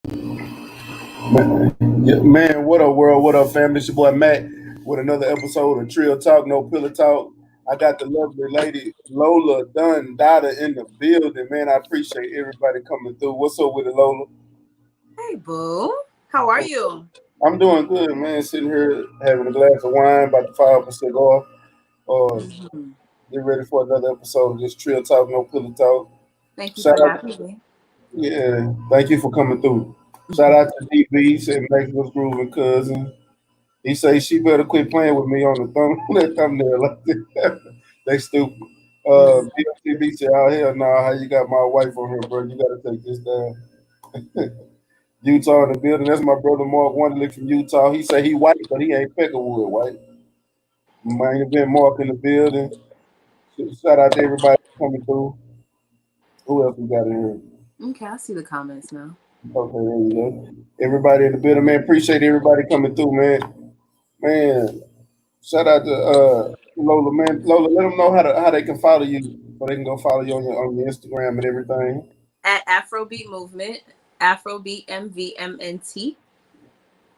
Man, yeah, man, what up, world? What up, family? It's your boy Mac with another episode of Trill Talk, No Pillow Talk. I got the lovely lady Lola DonDada in the building, man. I appreciate everybody coming through. What's up with it, Lola? Hey, boo. How are you? I'm doing good, man. Sitting here having a glass of wine, about to fire up a cigar. Uh, hmm get ready for another episode of this Trill Talk, No Pillow Talk. Thank you Shout for out, having me. yeah, thank you for coming through. Shout out to DB, said Max was grooving, cousin. He say she better quit playing with me on the that thumbnail. Like that. They stupid. BFTB said, "Oh hell no! How you got my wife on here, bro? You gotta take this down." Utah in the building. That's my brother Mark Wonderlick from Utah. He say he white, but he ain't Peckerwood white. Might have been Mark in the building. Shout out to everybody coming through. Who else we got in here? Okay, I see the comments now. Okay, there you go. Everybody in the building, man. Appreciate everybody coming through, man. Man, shout out to Lola, man. Lola, let them know how they can follow you, so they can go follow you on your Instagram and everything. At Afrobeat Movement, Afrobeat MVMNT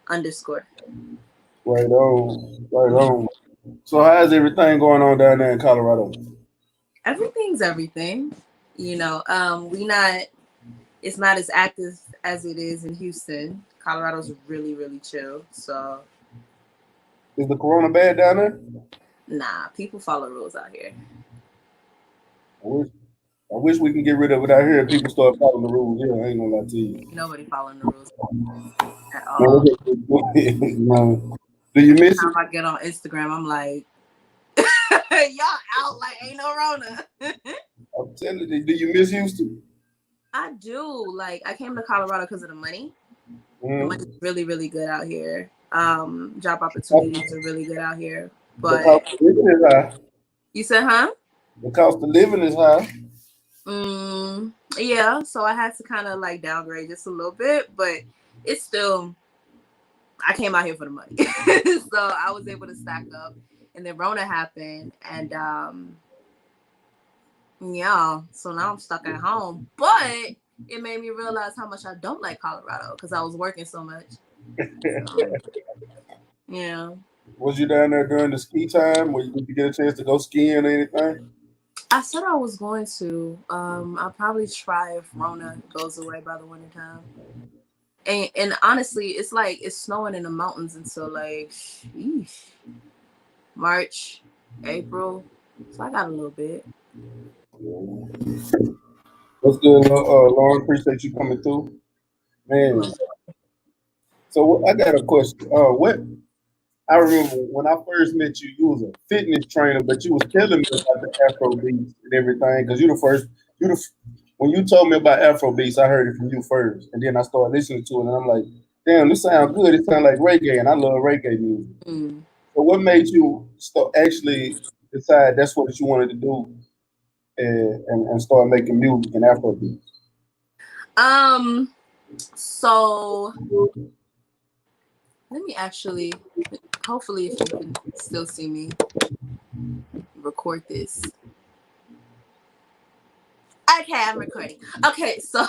underscore. Right on. So how's everything going on down there in Colorado? Everything's everything. We not. It's not as active as it is in Houston. Colorado's really, really chill. So, Is the corona bad down there? nah, people follow rules out here. I wish I wish we can get rid of it out here and people start following the rules. Yeah, I ain't gonna lie to you. Nobody following the rules at Man, all. no. Do you miss it? Time I get on Instagram, I'm like, y'all out like ain't no Rona. I'm telling you, do you miss Houston? I do. Like I came to Colorado because of the money. The money's Mm. really, really good out here. Job opportunities are really good out here. The cost But of living is high. you said, huh? The cost of living is high. Yeah. So I had to kind of like downgrade just a little bit, but it's still. I came out here for the money, so I was able to stack up. And then Rona happened, and yeah. So now I'm stuck at home, but it made me realize how much I don't like Colorado because I was working so much. So yeah. Was you down there during the ski time? Did you get a chance to go skiing or anything? I said I was going to. I'll probably try if Rona goes away by the winter time. And honestly, it's like it's snowing in the mountains until like sheesh, March, April. So I got a little bit. What's good, Lauren? Appreciate you coming through, You man. know. So I got a question. What I remember when I first met you, you was a fitness trainer, but you was telling me about the Afro beats and everything. Because you the first, you the when you told me about Afro beats, I heard it from you first, and then I started listening to it, and I'm like, damn, this sounds good. It sounds like reggae, and I love reggae music. Mm. So what made you actually decide that's what you wanted to do and start making music and Afro beats? Um. So let me actually. Hopefully, if you can still see me, record this. Okay, I'm recording. Okay, so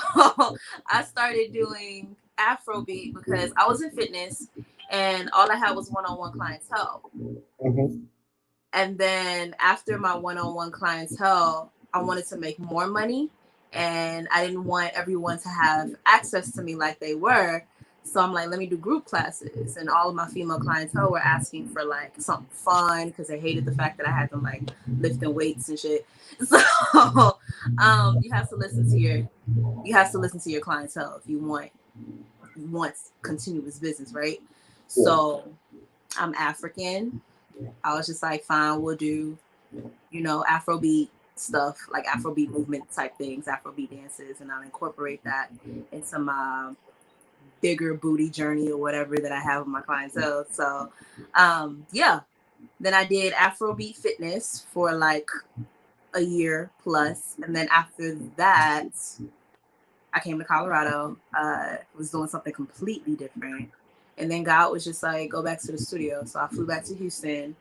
I started doing Afrobeat because I was in fitness and all I had was one-on-one clientele. Hmm. And then after my one-on-one clientele, I wanted to make more money and I didn't want everyone to have access to me like they were. So I'm like, let me do group classes. And all of my female clientele were asking for like something fun because they hated the fact that I had them like lifting weights and shit. So you have to listen to your clientele if you want continuous business, right? Yeah. So I'm African. I was just like, fine, we'll do, Afrobeat stuff, like Afrobeat movement type things, Afrobeat dances, and I'll incorporate that into my bigger booty journey or whatever that I have with my clientele. So, yeah. Then I did Afrobeat fitness for like a year plus, and then after that, I came to Colorado. Was doing something completely different, and then God was just like, go back to the studio. So I flew back to Houston,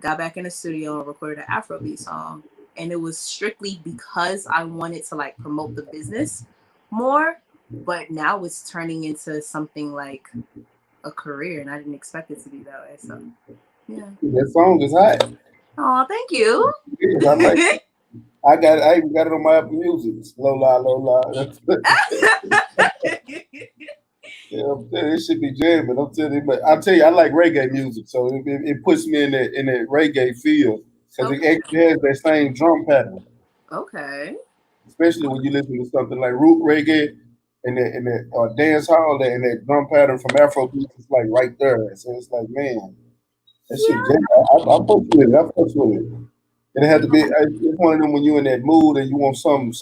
got back in the studio and recorded an Afrobeat song. And it was strictly because I wanted to like promote the business more but now it's turning into something like a career, and I didn't expect it to be that way. So yeah, that song is hot. Oh, thank you. I like it. I even got it on my Apple Music. It's Lola, Lola. Yeah, I'm telling you, it should be jamming. I'm telling you, but I'll tell you, I like reggae music, so it puts me in that reggae feel because it Okay. actually has that same drum pattern. Okay. Especially when you listen to something like root reggae and that dance hall and that drum pattern from Afrobeats, it's like right there. So it's like, man, that shit Yeah. jam. I fuck with it. I fuck with it. And it had to be. It's one of them when you in that mood and you want some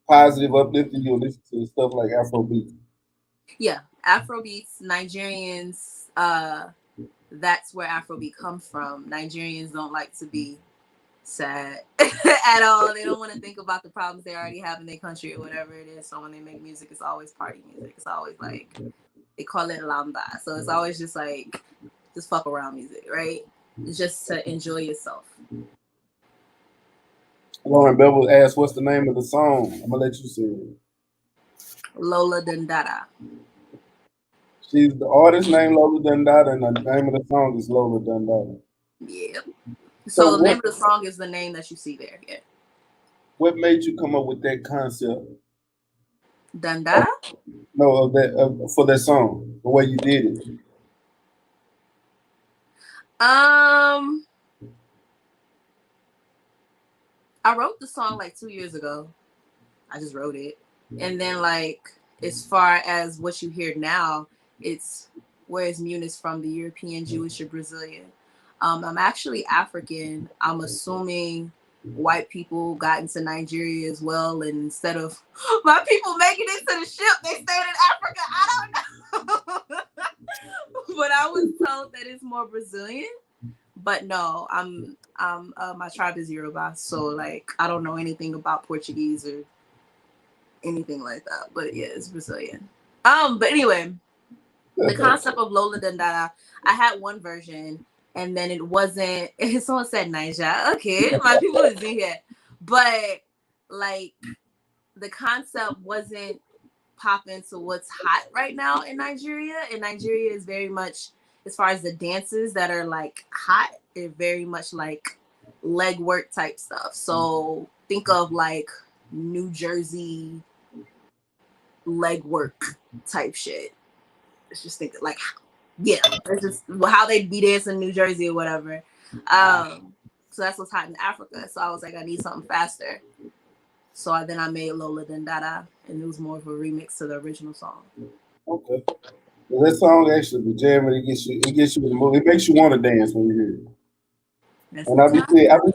positive, uplifting. You listen to stuff like Afrobeat. Yeah. Afrobeats, Nigerians, that's where Afrobeat comes from. Nigerians don't like to be sad at all. They don't want to think about the problems they already have in their country or whatever it is. So when they make music, it's always party music. It's always like they call it lamba. So it's always just like just fuck around music, right? It's just to enjoy yourself. Lauren Bevel asked, "What's the name of the song?" I'm gonna let you say it. Lola DonDada. She's the artist named Lola DonDada, and the name of the song is Lola DonDada. Yeah. So So the name of the song is the name that you see there. Yeah. what made you come up with that concept? DonDada? No, of that for that song, the way you did it. Um, I wrote the song like 2 years ago. I just wrote it. And then like as far as what you hear now, it's where is Munis from, the European, Jewish, or Brazilian. I'm actually African. I'm assuming white people got into Nigeria as well, and instead of my people making it to the ship, they stayed in Africa. I don't know. But I was told that it's more Brazilian. But no, my tribe is Yoruba, so like I don't know anything about Portuguese or anything like that. But yeah, it's Brazilian. But anyway, the concept of Lola DonDada, I had one version, and then it wasn't. Someone said Niger. Okay, my people is in here, but like the concept wasn't popping to what's hot right now in Nigeria. And Nigeria is very much, as far as the dances that are like hot, they're very much like leg work type stuff. So think of like New Jersey leg work type shit. It's just think like, yeah, it's just how they be dancing in New Jersey or whatever. So that's what's hot in Africa. So I was like, I need something faster. So then I made Lola DonDada, and it was more of a remix to the original song. Okay. Well, that song actually be jamming. It gets you in the mood. It makes you want to dance when you hear it. That's And I've been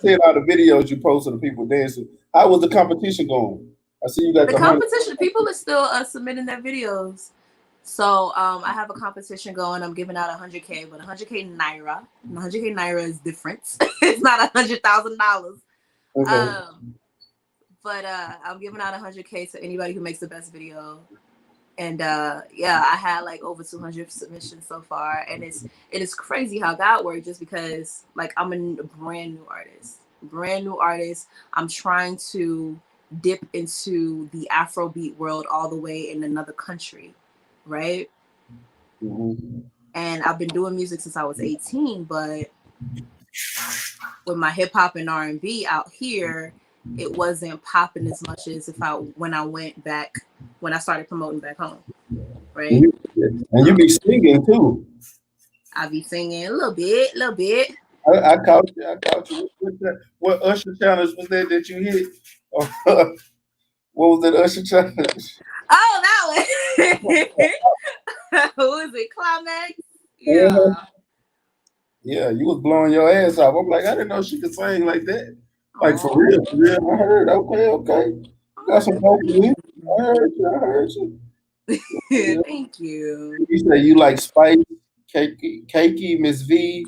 seeing all the videos you post of the people dancing. How was the competition going? I see you got the the 100. competition. People are still submitting their videos. So I have a competition going. I'm giving out 100K, but 100K naira. 100K naira is different. It's not $100,000. Okay. But I'm giving out 100K to anybody who makes the best video. And yeah, I had like over 200 submissions so far, and it is crazy how that worked. Just because like I'm a brand new artist. I'm trying to dip into the Afrobeat world all the way in another country, right? Mm-hmm. And I've been doing music since I was 18, but with my hip hop and R&B out here, it wasn't popping as much as when I started promoting back home, right? And you be singing too. I be singing a little bit. I caught you. I caught you. What Usher challenge was that you hit? What was that Usher challenge? Oh, that one. Who is it? Climax? Uh-huh. Yeah. Yeah, you was blowing your ass off. I'm like, I didn't know she could sing like that. Like for Oh, real, for real. I heard. Okay. Got some vocals in. I heard you. I heard you. Yeah. thank you. You say you like Spice, Cakey, Miss V,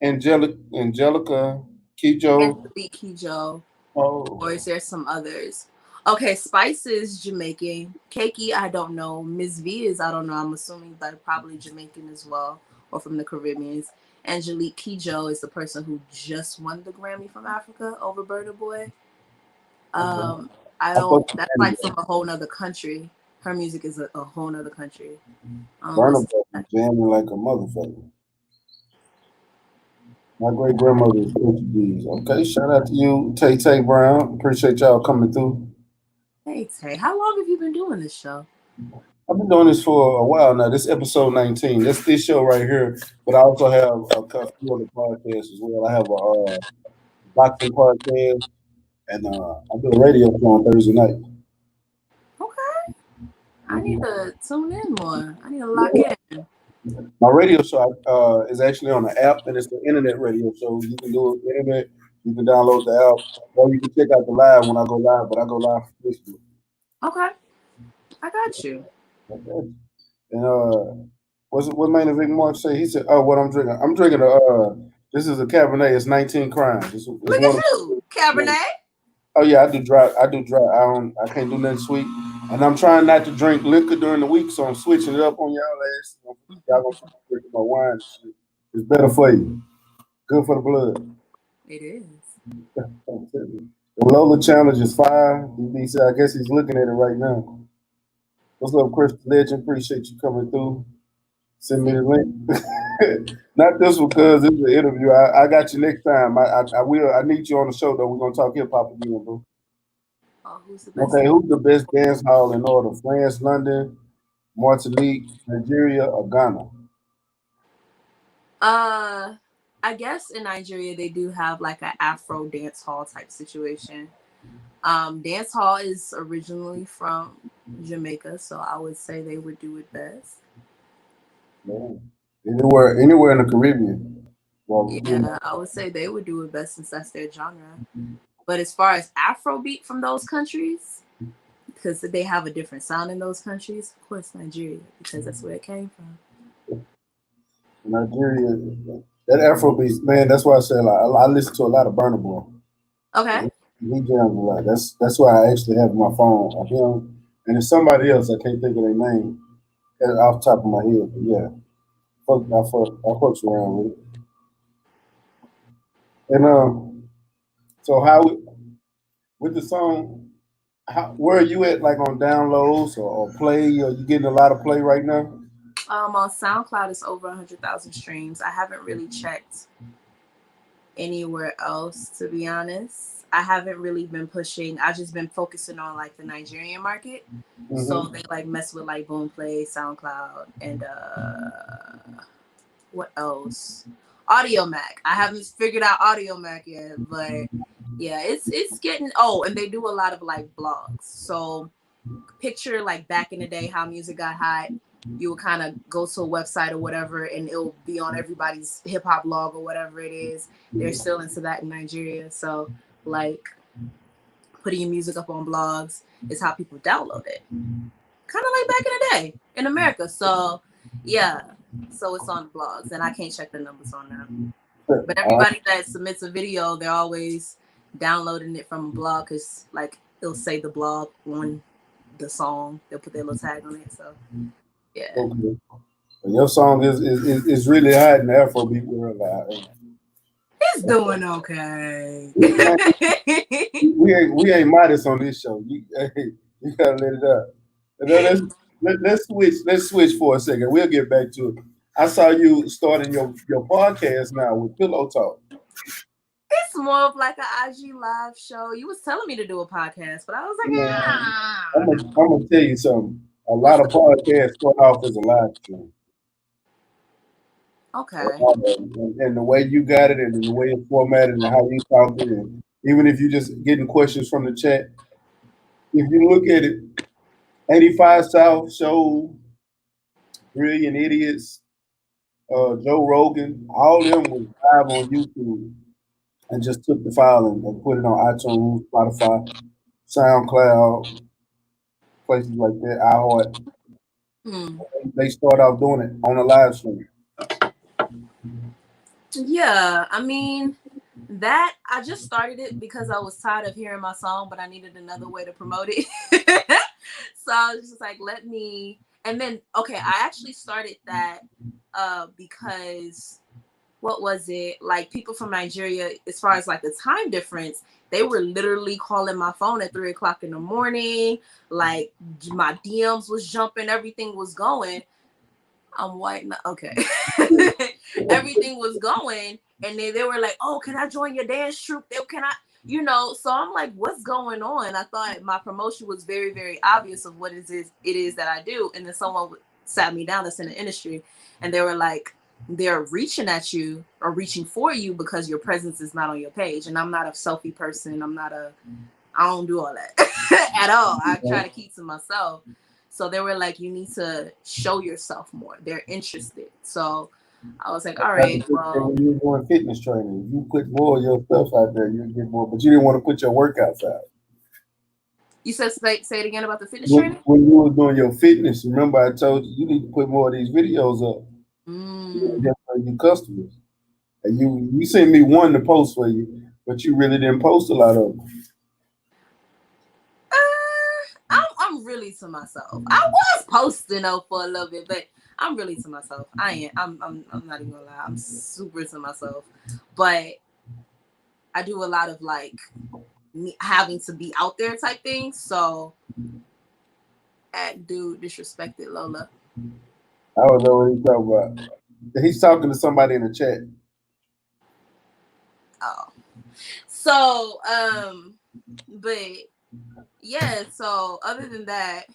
Angelica, Kijo. Angelique Kidjo. Or Oh, is there some others? Okay, Spice is Jamaican. Keiki, I don't know. Miss V is, I don't know. I'm assuming they're probably Jamaican as well, or from the Caribbean. Angelique Kidjo is the person who just won the Grammy from Africa over Burna Boy. okay. I I don't. fuck with That's like Angela. from a whole nother country. her music is a whole nother country. Burna Boy jamming like a motherfucker. My great grandmother was Portuguese. Okay, shout out to you, Tay Brown. Appreciate y'all coming through. Hey Tay, how long have you been doing this show? I've been doing this for a while now. This episode 19. That's this show right here. But I also have a few other podcasts as well. I have a boxing podcast, and I do a radio show on Thursday night. Okay. I need to tune in more. I need to lock in. My radio show is actually on the app, and it's the internet radio show. You can do it on the internet. You can download the app, or you can check out the live when I go live. But I go live for Facebook. Okay, I got you. Okay. And what Main Event Mark say? He said, "Oh, what I'm drinking? I'm drinking this is a Cabernet. It's 19 Crimes. It's Look at you, Cabernet. Oh yeah, I do dry. I can't do nothing sweet, and I'm trying not to drink liquor during the week, so I'm switching it up on y'all ass. Y'all gonna start drinking my wine and shit. It's better for you. Good for the blood. It is. The Lola challenge is fire. He said, I guess he's looking at it right now. What's up, Chris Legend? Appreciate you coming through. Send me the link. Not this one, cuz this is an interview. I got you next time. I will. I need you on the show though. We're gonna talk hip hop again, bro. Oh, who's the best? Okay, who's the best dance hall in order? France, London, Martinique, Nigeria, or Ghana? I guess in Nigeria they do have like an Afro dance hall type situation. Dance hall is originally from Jamaica, so I would say they would do it best. Man. Anywhere in the Caribbean. Well, Yeah, I would say they would do it best since that's their genre. But as far as Afrobeat from those countries, because they have a different sound in those countries, of course Nigeria, because that's where it came from. Nigeria, that Afrobeats, man. That's why I said like, I listen to a lot of Burna Boy. Okay. He jams a lot. That's why I actually have my phone of him, and there's somebody else I can't think of their name off the top of my head. But yeah, I fucks around with it. And so how with the song, where are you at? Like on downloads or play? Are you getting a lot of play right now? On SoundCloud, it's over 100,000 streams. I haven't really checked anywhere else, to be honest. I haven't really been pushing. I've just been focusing on like the Nigerian market. Mm-hmm. So they like mess with like Boomplay, SoundCloud, and what else? AudioMacc. I haven't figured out AudioMacc yet, but yeah, it's getting. Oh, and they do a lot of like blogs. So picture like back in the day how music got hot. You would kind of go to a website or whatever, and it'll be on everybody's hip hop blog or whatever it is. They're still into that in Nigeria. So like putting your music up on blogs is how people download it. Kind of like back in the day in America. So yeah. So it's on blogs, and I can't check the numbers on them. But everybody that submits a video, they're always downloading it from a blog because, like, it'll say the blog on the song. They'll put their little tag on it. So, yeah. Okay. Your song is really hot in the Afrobeat world. It's doing okay. we ain't modest on this show. You gotta let it up. Let's switch for a second. We'll get back to it. I saw you starting your podcast now with Pillow Talk. It's more of like an IG live show. You was telling me to do a podcast, but I was like, I'm gonna tell you something. A lot of podcasts start off as a live stream. Okay. And the way you got it, and the way it's formatted, and how you talking, and even if you just getting questions from the chat, if you look at it. 85 South Show, Brilliant Idiots, Joe Rogan, all of them was live on YouTube and just took the file and put it on iTunes, Spotify, SoundCloud, places like that, iHeart. They start off doing it on a live stream. Yeah, I mean, that I just started it because I was tired of hearing my song, but I needed another way to promote it. So I was just like, let me. And then, okay, I actually started that because what was it? Like people from Nigeria, as far as like the time difference, they were literally calling my phone at 3 o'clock in the morning. Like my DMs was jumping, everything was going. I'm white now. Okay. Everything was going. And they were like, oh, can I join your dance troupe? Can I, so I'm like, what's going on? I thought my promotion was very, very obvious of what it is that I do. And then someone sat me down that's in the industry and they were like, they're reaching at you or reaching for you because your presence is not on your page. And I'm not a selfie person. I don't do all that at all. I try to keep to myself. So they were like, you need to show yourself more. They're interested. So I was like, all right, well. When you're doing fitness training, you put more of your stuff out there, you get more, but you didn't want to put your workouts out. You said, say it again about the fitness training? When you were doing your fitness, remember I told you need to put more of these videos up. Just for your customers. And you sent me one to post for you, but you really didn't post a lot of them. I'm really to myself. I was posting though for a little bit, but I'm really to myself. I am. I'm not even gonna lie. I'm super to myself, but I do a lot of like me having to be out there type things. So, dude disrespected Lola. I don't know what he's talking about. He's talking to somebody in the chat. Oh, so but yeah. So other than that,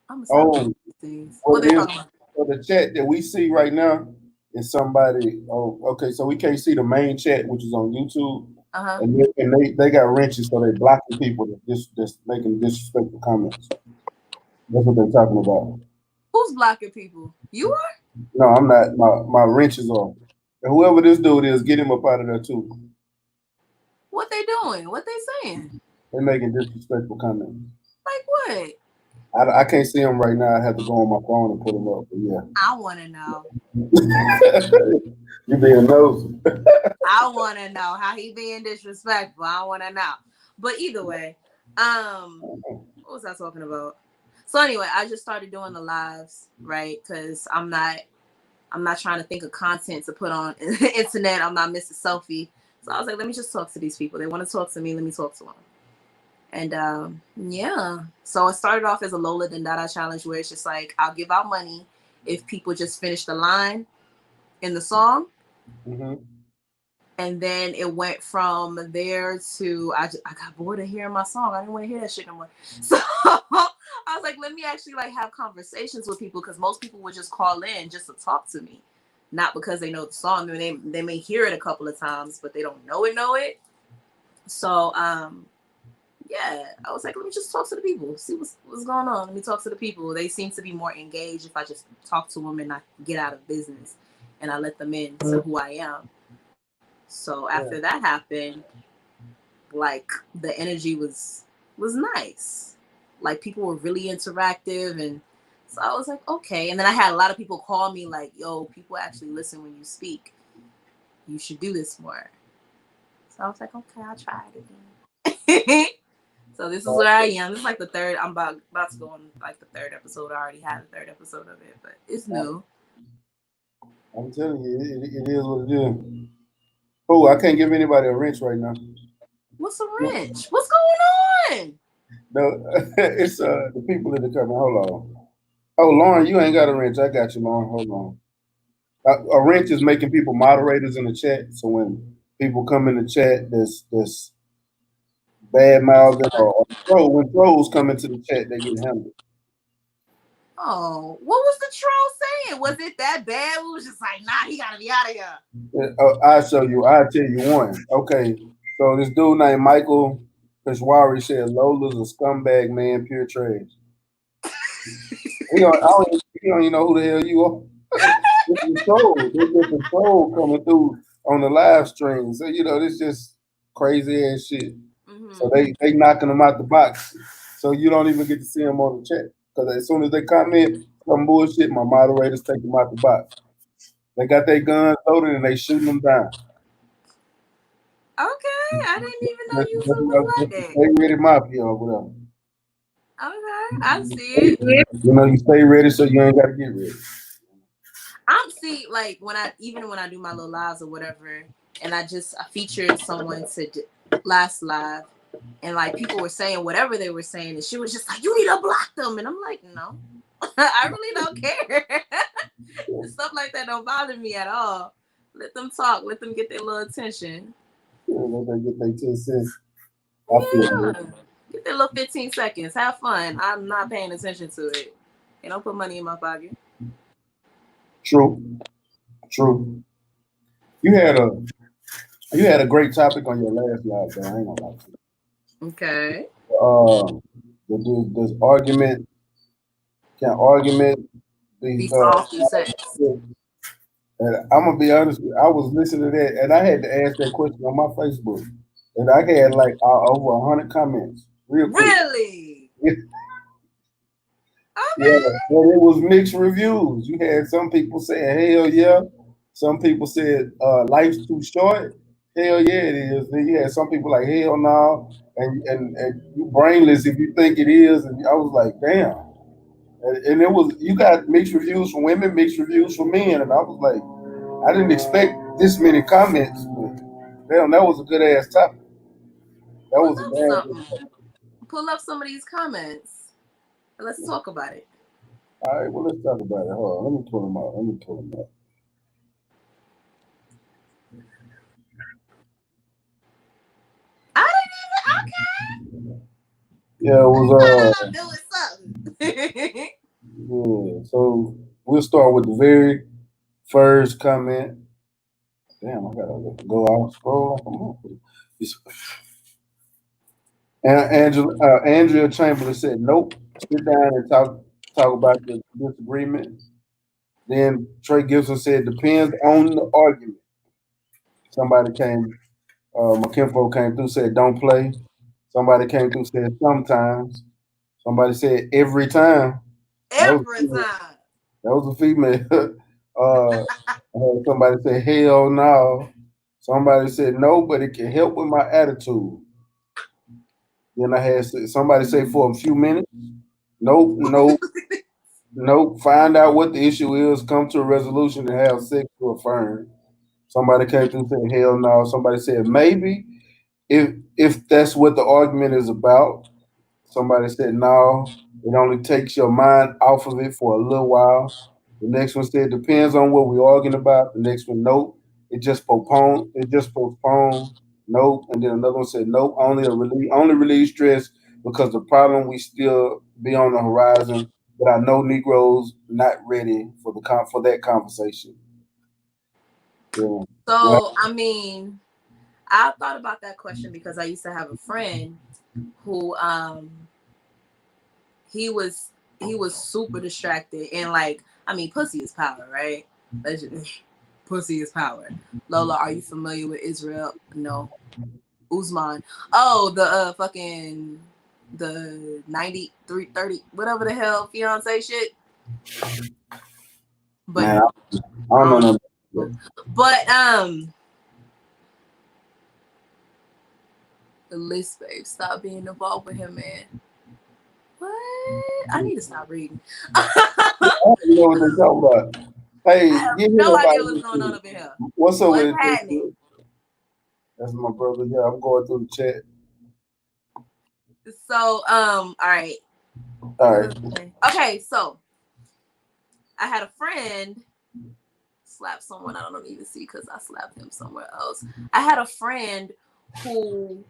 I'm gonna things. What they talking about? So the chat that we see right now is somebody. Oh, okay. So we can't see the main chat, which is on YouTube. And they got wrenches, so they blocking people that just making disrespectful comments. That's what they're talking about. Who's blocking people? You are? No, I'm not. My wrenches are. And whoever this dude is, get him up out of there too. What they doing? What they saying? They're making disrespectful comments. Like what? I can't see him right now. I have to go on my phone and put him up. But yeah. I want to know. You being nosy. I want to know how he being disrespectful. I want to know. But either way, what was I talking about? So anyway, I just started doing the lives, right? Because I'm not trying to think of content to put on the internet. I'm not Mr. Selfie. So I was like, let me just talk to these people. They want to talk to me. Let me talk to them. And yeah, so it started off as a Lola DonDada challenge where it's just like, I'll give out money if people just finish the line in the song. And then it went from there to, I got bored of hearing my song. I didn't want to hear that shit no more. So I was like, let me actually like have conversations with people, because most people would just call in just to talk to me. Not because they know the song. I mean, they may hear it a couple of times, but they don't know it. So, yeah, I was like, let me just talk to the people, see what's going on. Let me talk to the people. They seem to be more engaged if I just talk to them and I get out of business and I let them in to who I am. So after that happened, like the energy was nice. Like people were really interactive, and so I was like, okay. And then I had a lot of people call me like, yo, people actually listen when you speak. You should do this more. So I was like, okay, I'll try it again. So this is where I am. This is like the third. I'm about to go on like the third episode. I already had the third episode of it, but it's new. I'm telling you, it is what it is. Oh, I can't give anybody a wrench right now. What's a wrench? What's going on? No, it's the people that are coming. Hold on. Oh, Lauren, you ain't got a wrench. I got you, Lauren. Hold on. A wrench is making people moderators in the chat. So when people come in the chat, there's bad mouthing or when trolls come into the chat, they get handled. Oh, what was the troll saying? Was it that bad? We was just like, nah, he gotta be out of here. I'll show you. I'll tell you one. Okay, so this dude named Michael Peshwari said Lola's a scumbag, man, pure trash. I don't even know who the hell you are. There's a troll coming through on the live stream. So this just crazy ass shit. So they knocking them out the box. So you don't even get to see them on the chat. Because as soon as they comment some bullshit, my moderators take them out the box. They got their guns loaded and they shooting them down. Okay, I didn't even know you was like that. StayReadyMacc or whatever. Okay, I see it. You stay ready so you ain't got to get ready. I'm see like when I do my little lives or whatever, and I featured someone to last live, and like people were saying whatever they were saying, and she was just like, "You need to block them," and I'm like, "No, I really don't care." Stuff like that don't bother me at all. Let them talk. Let them get their little attention. Yeah, let them get their 10 cents. Yeah. Get their little 15 seconds. Have fun. I'm not paying attention to it. They don't put money in my pocket. True. You had a great topic on your last live, though. I ain't gonna lie to you. Okay. Does argument Be be solved through sex. and I'm gonna be honest with you, I was listening to that and I had to ask that question on my Facebook. And I had like over 100 comments real quick. Really? Yeah, and it was mixed reviews. You had some people saying hell yeah, some people said life's too short. Hell yeah, it is. Then you had some people like hell no, and you brainless if you think it is. And I was like, damn. And it was you got mixed reviews from women, mixed reviews from men, and I was like, I didn't expect this many comments. But damn, that was a good ass topic. That Pull was a up damn good something. topic. Pull up some of these comments. And let's talk about it. All right, well let's talk about it. Hold on, let me pull them up. I didn't even. Okay. Yeah, it was I'm doing something. yeah. So we'll start with the very first comment. Damn, I gotta go out scroll like a motherfucker. It's- Andrea Chamberlain said, "Nope. Sit down and talk about the disagreement." Then Trey Gibson said, "Depends on the argument." Somebody came, McKinfo came through said, "Don't play." Somebody came through said, "Sometimes." Somebody said, "Every time." That was Every time. that was a female. I had somebody say, "Hell no." Somebody said, "No, but it can help with my attitude." Then I had somebody say, "For a few minutes." Nope, nope, nope. Find out what the issue is, come to a resolution, and have sex to affirm. Somebody came through and said, "Hell no." Somebody said, "Maybe if that's what the argument is about." Somebody said, "No, it only takes your mind off of it for a little while." The next one said, "Depends on what we're arguing about." The next one, "Nope, it just postpone. It just postpone." Nope. And then another one said, "Nope, only relieve stress because the problem we still be on the horizon. But I know Negroes not ready for for that conversation." Yeah. Well, So, I mean, I thought about that question because I used to have a friend who he was super distracted and like I mean pussy is power, right? Pussy is power. Lola, are you familiar with Israel? No. Usman. Oh, the fucking the 9330 whatever the hell fiance shit. But man, no, I I don't know don't nothing. know. But the list, babe, stop being involved with him, man. What? I need to stop reading. I don't even know what they're talking about. I Hey, have give me no idea about what's this going on shit. up in here. What's up What's with happening? it? That's my brother. Yeah, I'm going through the chat. So, all right. All right. Okay, so I had a friend slap someone. I don't even see because I slapped him somewhere else. I had a friend who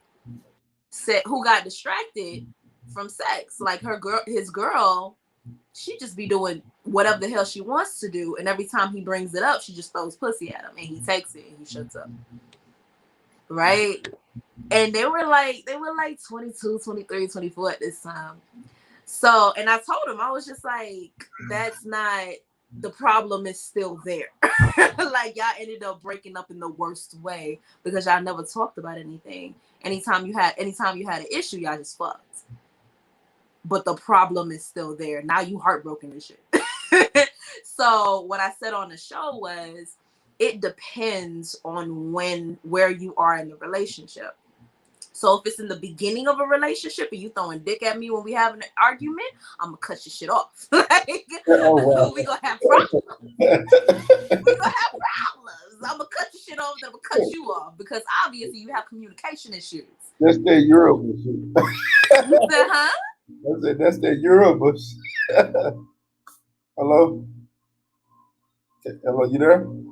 got distracted from sex. Like his girl, she just be doing whatever the hell she wants to do, and every time he brings it up, she just throws pussy at him, and he takes it and he shuts up. Right? And they were like 22, 23, 24 at this time. So, and I told him, I was just like, that's not, the problem is still there. Like y'all ended up breaking up in the worst way because y'all never talked about anything. Anytime you had an issue, y'all just fucked. But the problem is still there. Now you heartbroken and shit. So what I said on the show was, it depends on where you are in the relationship. So if it's in the beginning of a relationship and you throwing dick at me when we having an argument, I'm gonna cut your shit off. Like, Oh, wow. we gonna have problems. We gonna have problems. I'm gonna cut your shit off, then I'm gonna cut you off because obviously you have communication issues. That's that Yoruba shit. You said, huh? That's that Yoruba shit. Hello? Hello, you there? Can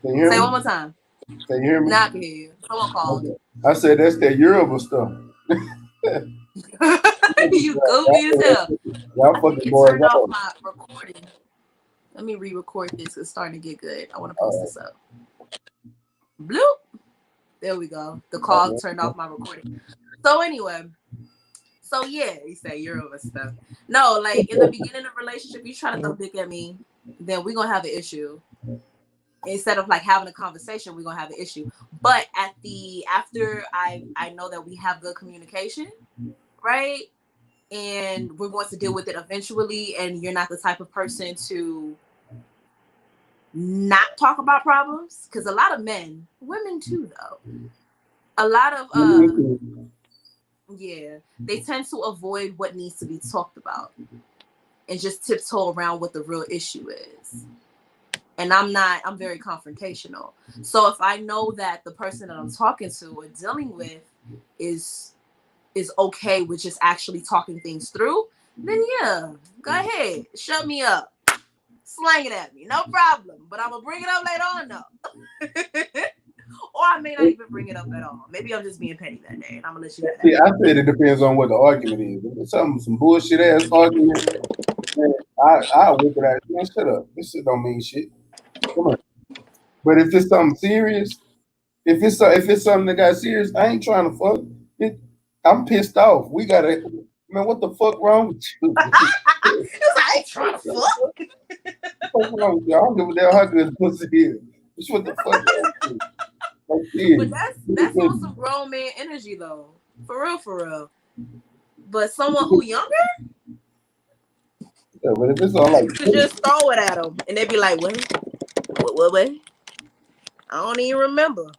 you hear Say me? one more time. Can you hear me? Nah, I can hear you. Someone called. I said that's that Yoruba stuff. You goofy as hell. Y'all I think fucking it boys turned off out. my recording. Let me re-record this. It's starting to get good. I want to post this up. Bloop. There we go. The call turned off my recording. So anyway, so yeah, you say Yoruba stuff. No, like in the beginning of a relationship, you try to throw dick at me, then we're gonna have an issue. Instead of like having a conversation, we're gonna have an issue. But after I know that we have good communication, right? And we're going to deal with it eventually, and you're not the type of person to not talk about problems. Because a lot of men, women too though, a lot of yeah, they tend to avoid what needs to be talked about and just tiptoe around what the real issue is. And I'm very confrontational. So if I know that the person that I'm talking to or dealing with is okay with just actually talking things through, then yeah, go ahead, shut me up, slang it at me, no problem. But I'm gonna bring it up later on though. Or I may not even bring it up at all. Maybe I'm just being petty that day, and I'm gonna let you have that. See, I said it depends on what the argument is. If it's some bullshit ass argument, then I whip it out. Man, shut up. This shit don't mean shit. Come on. But if it's something serious, if it's something that got serious, I ain't trying to fuck. I'm pissed off. We gotta, man. What the fuck wrong with you? I ain't trying to fuck. What's wrong with you? I don't give a damn how good pussy is. Just what the fuck wrong with you? But that's on some grown man energy though. For real. But someone who younger, yeah, but if it's all like, you could just throw it at them and they'd be like, what? I don't even remember.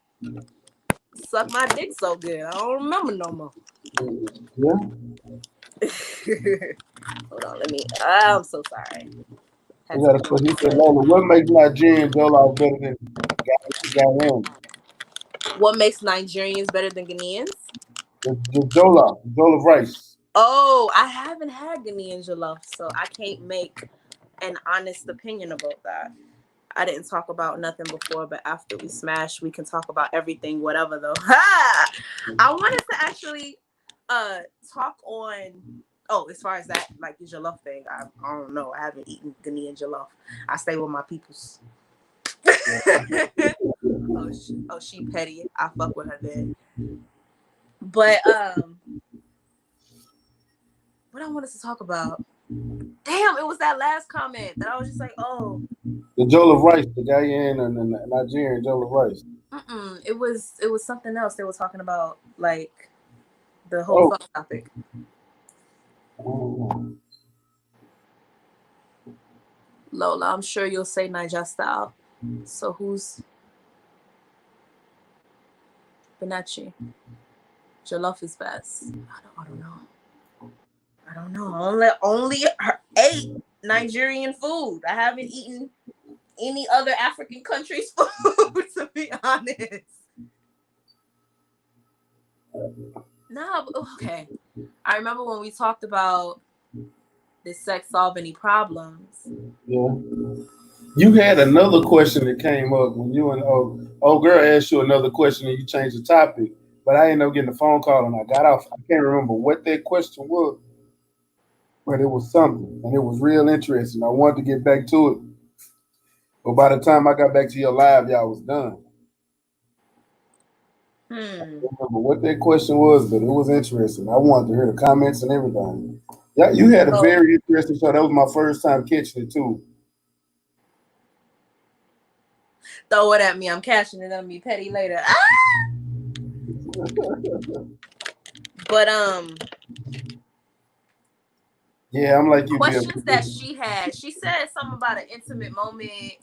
Suck my dick so good. I don't remember no more. Yeah. Hold on, I'm so sorry. He said, Lola, what makes Nigerian jollof better than Ghanaian? What makes Nigerians better than Ghanaians? The jollof rice. Oh, I haven't had Ghanaian jollof, so I can't make an honest opinion about that. I didn't talk about nothing before, but after we smash, we can talk about everything, whatever though. I wanted to actually talk on, as far as that, like the jollof thing, I don't know. I haven't eaten Ghanaian jollof. I stay with my peoples. She petty. I fuck with her then. But what I wanted to talk about, damn, it was that last comment that I was just like, oh. The jollof rice, the Ghanaian and the Nigerian jollof rice. It was something else they were talking about, like the whole fuck topic. Lola, I'm sure you'll say Niger style. So who's Benachi? Jollof is best. I don't know. Only ate Nigerian food. I haven't eaten any other African country's food, to be honest. No, okay. I remember when we talked about did sex solve any problems? Yeah. You had another question that came up when you and old girl asked you another question and you changed the topic, but I ended up getting a phone call and I got off. I can't remember what that question was, but it was something and it was real interesting. I wanted to get back to it, but by the time I got back to your live, y'all was done. I don't remember what that question was, but it was interesting. I wanted to hear the comments and everything. Yeah, you had a very interesting show. That was my first time catching it too. Throw it at me. I'm cashing it on me petty later. But yeah, I'm like you. Questions that she had. She said something about an intimate moment.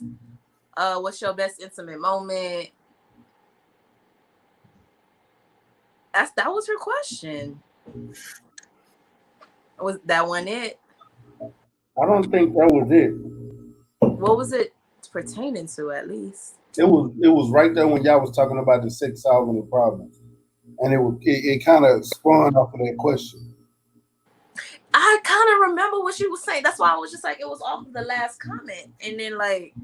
What's your best intimate moment? That was her question. Was that one it? I don't think that was it. What was it pertaining to, at least? It was right there when y'all was talking about the sex solving the problem, and it kind of spawned off of that question. I kind of remember what she was saying. That's why I was just like, it was off of the last comment, and then like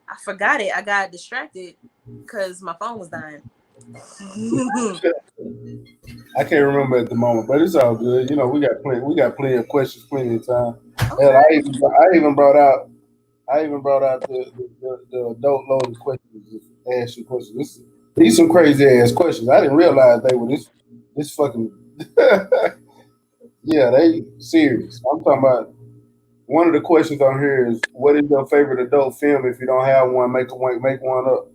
I forgot it. I got distracted because my phone was dying. I can't remember at the moment, but it's all good. You know, we got plenty of questions, plenty of time. Okay. Hell, I even brought out the adult loaded questions. Ask you questions. These some crazy ass questions. I didn't realize they were this fucking. Yeah, they serious. I'm talking about one of the questions on here is what is your favorite adult film? If you don't have one, make one up.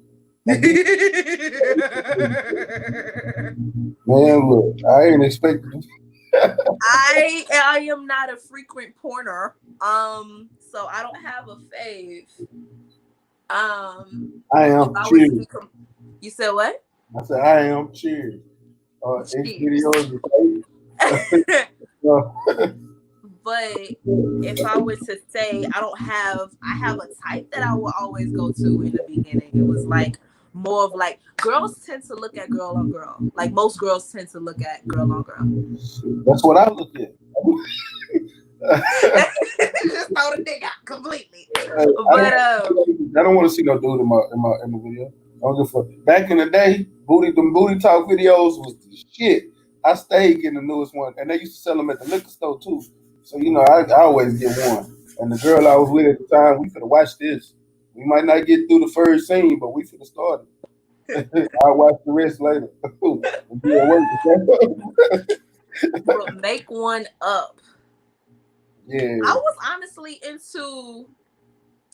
Man, look, I ain't expecting. I am not a frequent porner, so I don't have a fave. I am. Cheers. You said what? I said I am. Cheers. Videos. But if I were to say I have a type that I will always go to in the beginning. It was like more of like girls tend to look at girl on girl. Like most girls tend to look at girl on girl. That's what I look at. Just throw the dick out completely. I don't want to see no dude in my video. I don't give a fuck. Back in the day, them booty talk videos was the shit. I stayed getting the newest one, and they used to sell them at the liquor store too. So you know, I always get one. And the girl I was with at the time, we finna watch this. We might not get through the first scene, but we finna start it. I'll watch the rest later. Bro, make one up. Yeah. I was honestly into,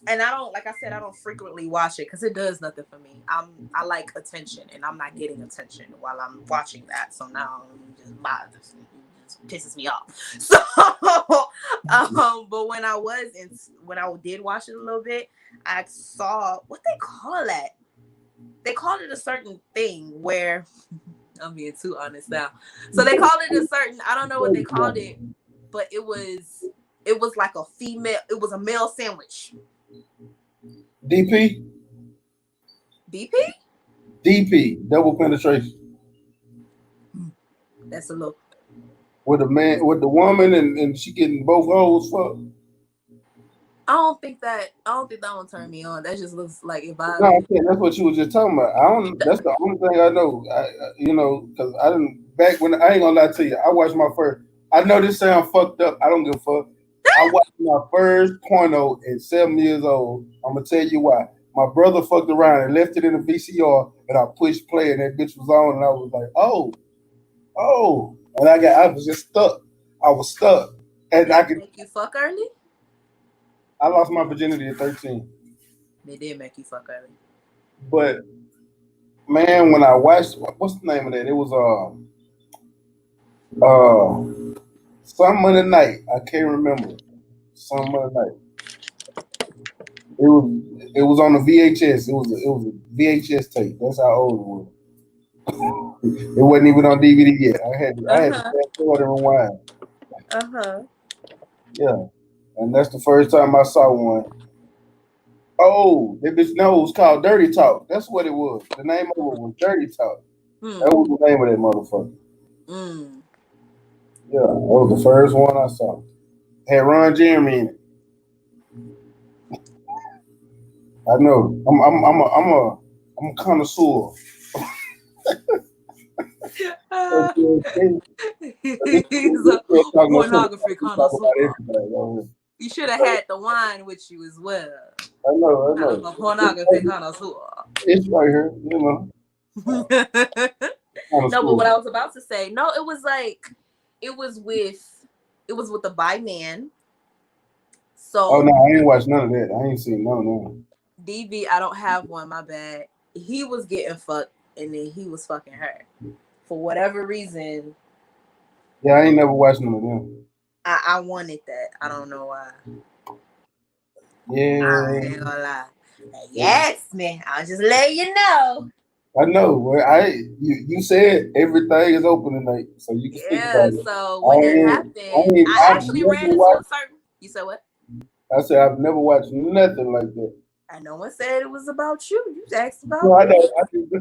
and I don't frequently watch it because it does nothing for me. I like attention, and I'm not getting attention while I'm watching that. So now it just bothers me. Pisses me off. So but when I did watch it a little bit, I saw what they call that. They called it a certain thing where I'm being too honest now. So they called it a certain, I don't know what they called it, but it was like a female, it was a male sandwich. DP? BP? DP, double penetration. That's a little. With the woman, and she getting both holes fucked. I don't think that one turned me on. That just looks like if I. No, that's what you was just talking about. That's the only thing I know. Because I didn't back when I ain't gonna lie to you. I watched my first. I know this sound fucked up. I don't give a fuck. I watched my first porno at 7 years old. I'm gonna tell you why. My brother fucked around and left it in the VCR, and I pushed play, and that bitch was on, and I was like, oh. And I was just stuck. I was stuck. And I could make you fuck early? I lost my virginity at 13. They did make you fuck early. But man, when I watched, what's the name of that? It was Some of the Night. I can't remember. Some of the Night. It was on the VHS. It was a VHS tape. That's how old it was. It wasn't even on DVD yet. I had to fast forward and rewind. Yeah. And that's the first time I saw one. Oh, that bitch knows called Dirty Talk. That's what it was. The name of it was Dirty Talk. That was the name of that motherfucker. Yeah, that was the first one I saw. Had Ron Jeremy in it. I know. I'm a connoisseur. He's a pornography connoisseur. You should have had the wine with you as well. I know. A pornography connoisseur. It's right here, you know. No, but what I was about to say, no, it was with the bi man. So oh no, I ain't watched none of that. I ain't seen none of that. DV, I don't have one, my bad. He was getting fucked and then he was fucking her. For whatever reason. Yeah, I ain't never watched none of them. I wanted that. I don't know why. Yeah. I ain't gonna lie. Yes, man. I'll just let you know. I know. Well, you said everything is open tonight, so you can speak Yeah. about it. So when that happened, I I've actually never ran into a watched. certain. You said what? I said I've never watched nothing like that. And no one said it was about you. You asked No, about I me. know.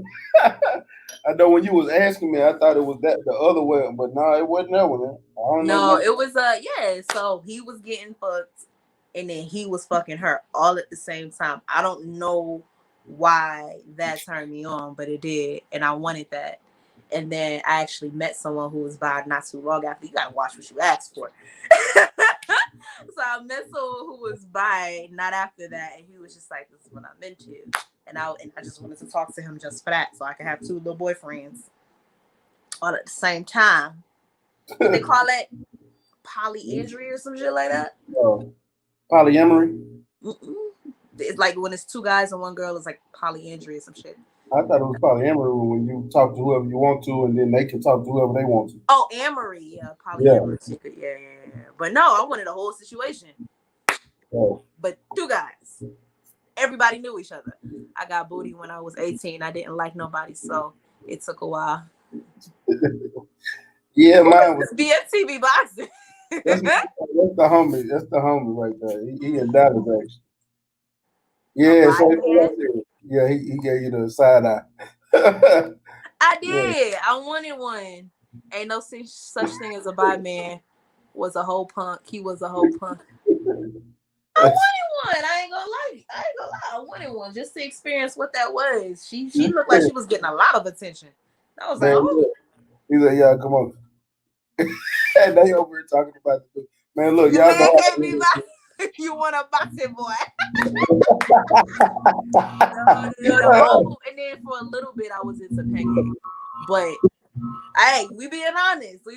I know when you was asking me, I thought it was that the other way, but no, it wasn't that one. I don't know No, nothing. it was yeah. So he was getting fucked, and then he was fucking her all at the same time. I don't know why that turned me on, but it did, and I wanted that. And then I actually met someone who was bi not too long after. You gotta watch what you asked for. So I met someone who was bi not after that, and he was just like, "This is what I'm into," and I just wanted to talk to him just for that, so I could have two little boyfriends all at the same time. What they call it? Polyandry or some shit like that. Polyamory. Mm-mm. It's like when it's two guys and one girl, it's like polyandry or some shit. I thought it was polyamory when you talk to whoever you want to, and then they can talk to whoever they want to. Oh, amory, yeah, polyamorous. Yeah. But no, I wanted a whole situation. Oh. But two guys, everybody knew each other. I got booty when I was 18. I didn't like nobody, so it took a while. Yeah, mine was BFTV boxing. that's the homie. That's the homie right there. He in Dallas actually. Yeah, so yeah, he gave you the side eye. I did. I wanted one. Ain't no such thing as a bi man. Was a whole punk. He was a whole punk. I wanted one. I ain't gonna lie. I wanted one just to experience what that was. She looked like she was getting a lot of attention. I was like, oh. He's like, yeah, come on. And they over here talking about the man. Look, y'all man can't be you want a boxing boy. No. And then for a little bit I was into pegging. But hey, we being honest. So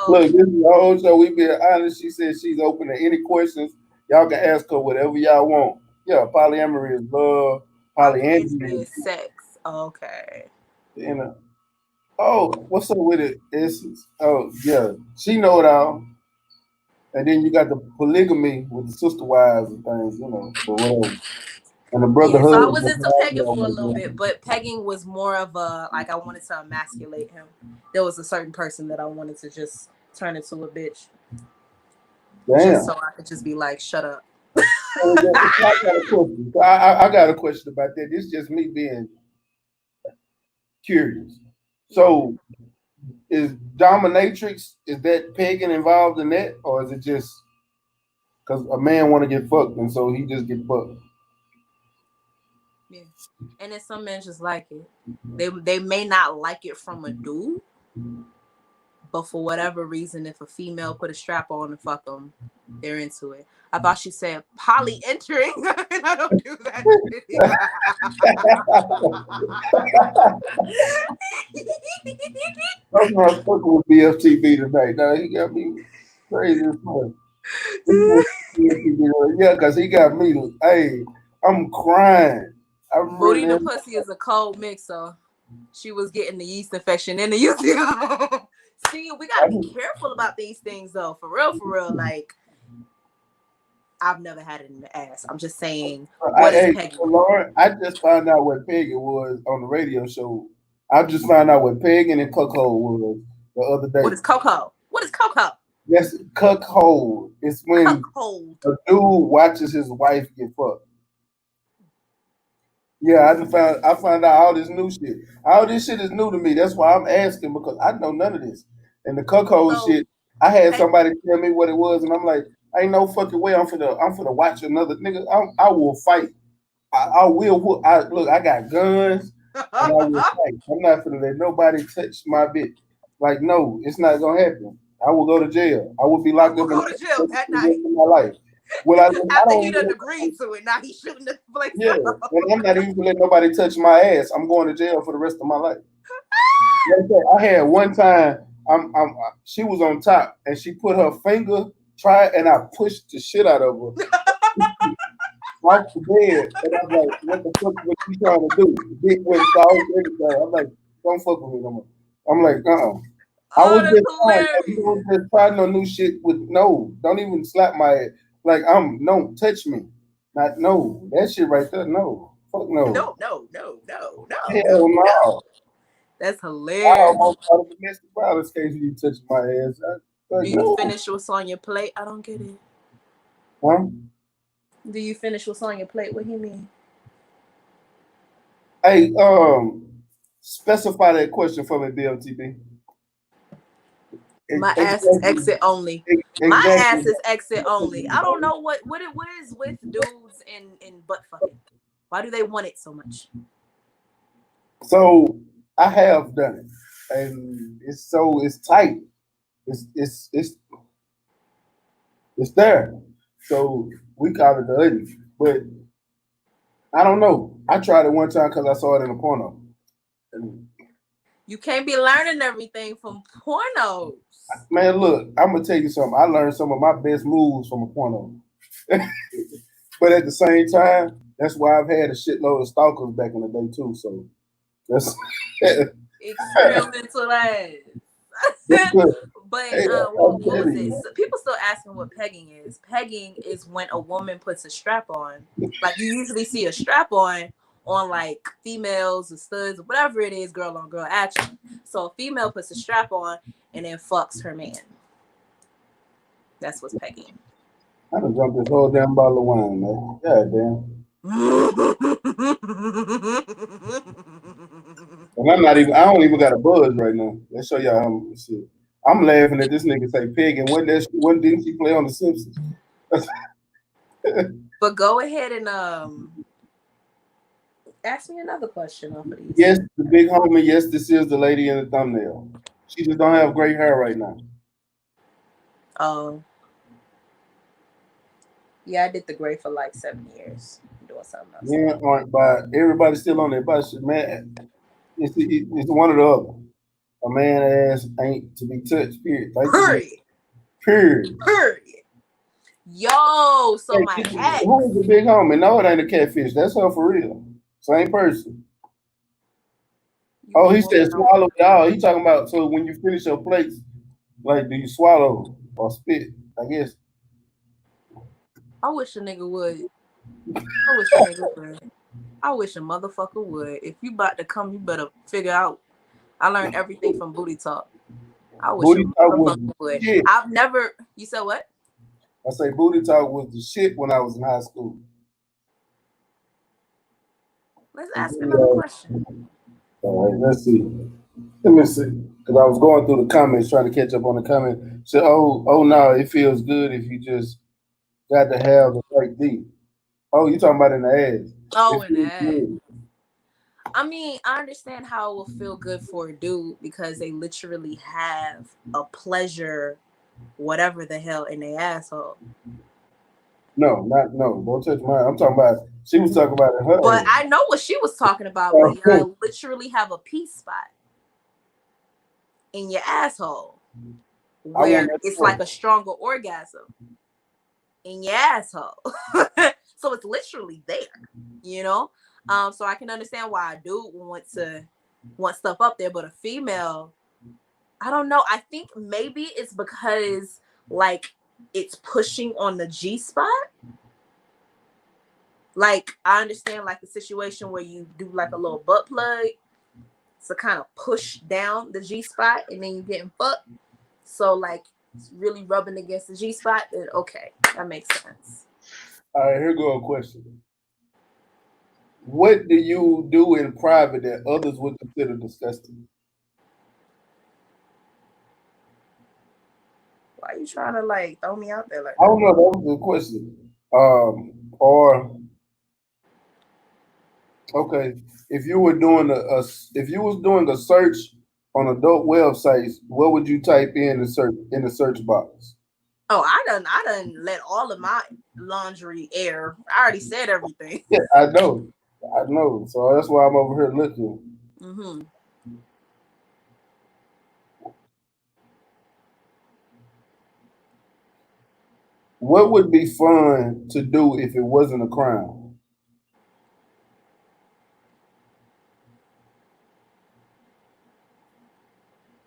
look, this is the whole show. We being honest. She said she's open to any questions. Y'all can ask her whatever y'all want. Yeah, polyamory is love. Polyandry is sex. Okay. You know. Oh, what's up with it? Oh, yeah. She know it all. And then you got the polygamy with the sister wives and things, for whatever. And the brotherhood. So I was into pegging for a little bit, but pegging was more of a, like, I wanted to emasculate him. There was a certain person that I wanted to just turn into a bitch. Damn. Just so I could just be like, shut up. I got a question about that. This is just me being curious. So is dominatrix, is that pegging involved in that? Or is it just because a man want to get fucked and so he just get fucked? Yeah. And then some men just like it. They may not like it from a dude, but for whatever reason, if a female put a strap on and fuck them, they're into it. I thought she said poly entering. I don't do that. I'm not fucking with BFTV tonight. Now he got me crazy as fuck. Yeah, because he got me. Hey, I'm crying. Booty the pussy is a cold mix, so she was getting the yeast infection in the yeast. See, we gotta be careful about these things, though. For real. Like, I've never had it in the ass. I'm just saying. What is pegging? Lauren, I just found out what pegging was on the radio show. I just found out what pegging and cuckold was the other day. What is cuckold? What is cuckold? Yes, cuckold. It's when a dude watches his wife get fucked. Yeah, I found out all this new shit. All this shit is new to me. That's why I'm asking, because I know none of this. And the cuckold shit, I had somebody tell me what it was, and I'm like, ain't no fucking way I'm finna watch another nigga. I will fight. I will. Look, I got guns, and I will fight. I'm not finna let nobody touch my bitch. Like, no, it's not gonna happen. I will go to jail. I will be locked up go to jail that night in my life. Well, after he done agreed to it, now he's shooting the place. Yeah, and I'm not even letting nobody touch my ass. I'm going to jail for the rest of my life. I had one time. She was on top, and she put her finger. And I pushed the shit out of her. Off the bed, and I'm like, "What the fuck? What you trying to do?" The dick went soft, everything. I'm like, "Don't fuck with me no more." I'm like, I was just trying no new shit with no. Don't even slap my ass. Like, don't touch me. Not no. That shit right there, no. Fuck no. No. Hell no. That's I hilarious. almost got a domestic violence case when you touch my ass. Do you finish what's on your plate? I don't get it. Huh? Do you finish what's on your plate? What do you mean? Hey, specify that question for me, BLTB. My ass is exit only. My ass is exit only. I don't know what is with dudes in butt fucking. Why do they want it so much? So I have done it, and it's tight. It's there. So we call it the ugly, but I don't know. I tried it one time because I saw it in a porno. And you can't be learning everything from pornos. Man, look, I'm gonna tell you something. I learned some of my best moves from a porno. But at the same time, that's why I've had a shitload of stalkers back in the day too. So that's experimental ass. But what was it? So people still asking what pegging is. Pegging is when a woman puts a strap on. Like you usually see a strap on like females or studs or whatever it is, girl on girl action. So a female puts a strap on and then fucks her man. That's what's pegging. I done drunk this whole damn bottle of wine, man. God damn. And I don't even got a buzz right now. Let's show y'all how shit. I'm laughing at this nigga say pig, and when didn't she play on The Simpsons? But go ahead and ask me another question off of these. Yes, the big homie. Yes, this is the lady in the thumbnail. She just don't have great hair right now. Yeah, I did the gray for like 7 years. I'm doing something else. Yeah, but everybody's still on their bus. Man, it's one or the other. A man ass ain't to be touched. Period. Period. Yo, so my ex. Who's the big homie? No, it ain't a catfish. That's her for real. Same person. Oh, he said swallow y'all. He talking about so when you finish your plates, like do you swallow or spit? I guess. I wish a nigga would. I wish a motherfucker would. If you about to come, you better figure out. I learned everything from Booty Talk. I wish a motherfucker would. Shit. I've never. You said what? I say Booty Talk was the shit when I was in high school. Let's ask another question. All right, let's see. Let me see. Because I was going through the comments, trying to catch up on the comment. So, oh no, it feels good if you just got to have the right D. Oh, you talking about in the ass. Oh, in the ass. I mean, I understand how it will feel good for a dude because they literally have a pleasure, whatever the hell, in their asshole. No, don't touch mine. I'm talking about, she was talking about in her But ass. I know what she was talking about, but I literally have a peace spot in your asshole where it's like a stronger orgasm in your asshole. So it's literally there, you know? So I can understand why a dude want stuff up there, but a female, I don't know. I think maybe it's because like it's pushing on the G spot. Like I understand like the situation where you do like a little butt plug to kind of push down the G spot and then you getting fucked. So like it's really rubbing against the G spot. Then okay, that makes sense. All right, here go a question. What do you do in private that others would consider disgusting? Why are you trying to like throw me out there like that? I don't know. That was a good question. Or okay, if you were doing a search on adult websites, what would you type in the search box? Oh, I done let all of my laundry air. I already said everything. Yeah, I know. So that's why I'm over here looking. Mm-hmm. What would be fun to do if it wasn't a crime?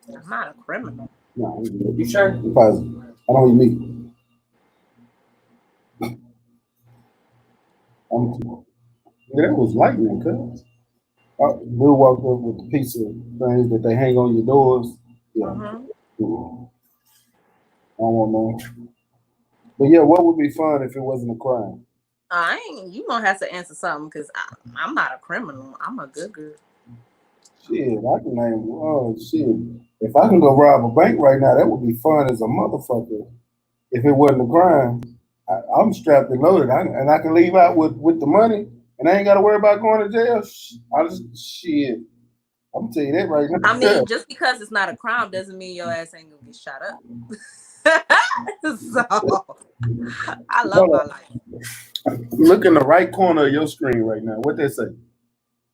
I'm not a criminal. No, you sure? I'm positive. I don't eat meat. Yeah, that was lightning, cuz. Bill walked up with the piece of things that they hang on your doors. Yeah. Mm-hmm. Cool. I don't know. But yeah, what would be fun if it wasn't a crime? I ain't. You gonna have to answer something because I'm not a criminal. I'm a good girl. Shit, I can name. Oh shit! If I can go rob a bank right now, that would be fun as a motherfucker. If it wasn't a crime, I'm strapped and loaded, and I can leave out with the money, and I ain't got to worry about going to jail. I just shit. I'm gonna tell you that right I now. mean, just because it's not a crime doesn't mean your ass ain't gonna get shot up. So I love Hold my on. life. Look in the right corner of your screen right now. What they say?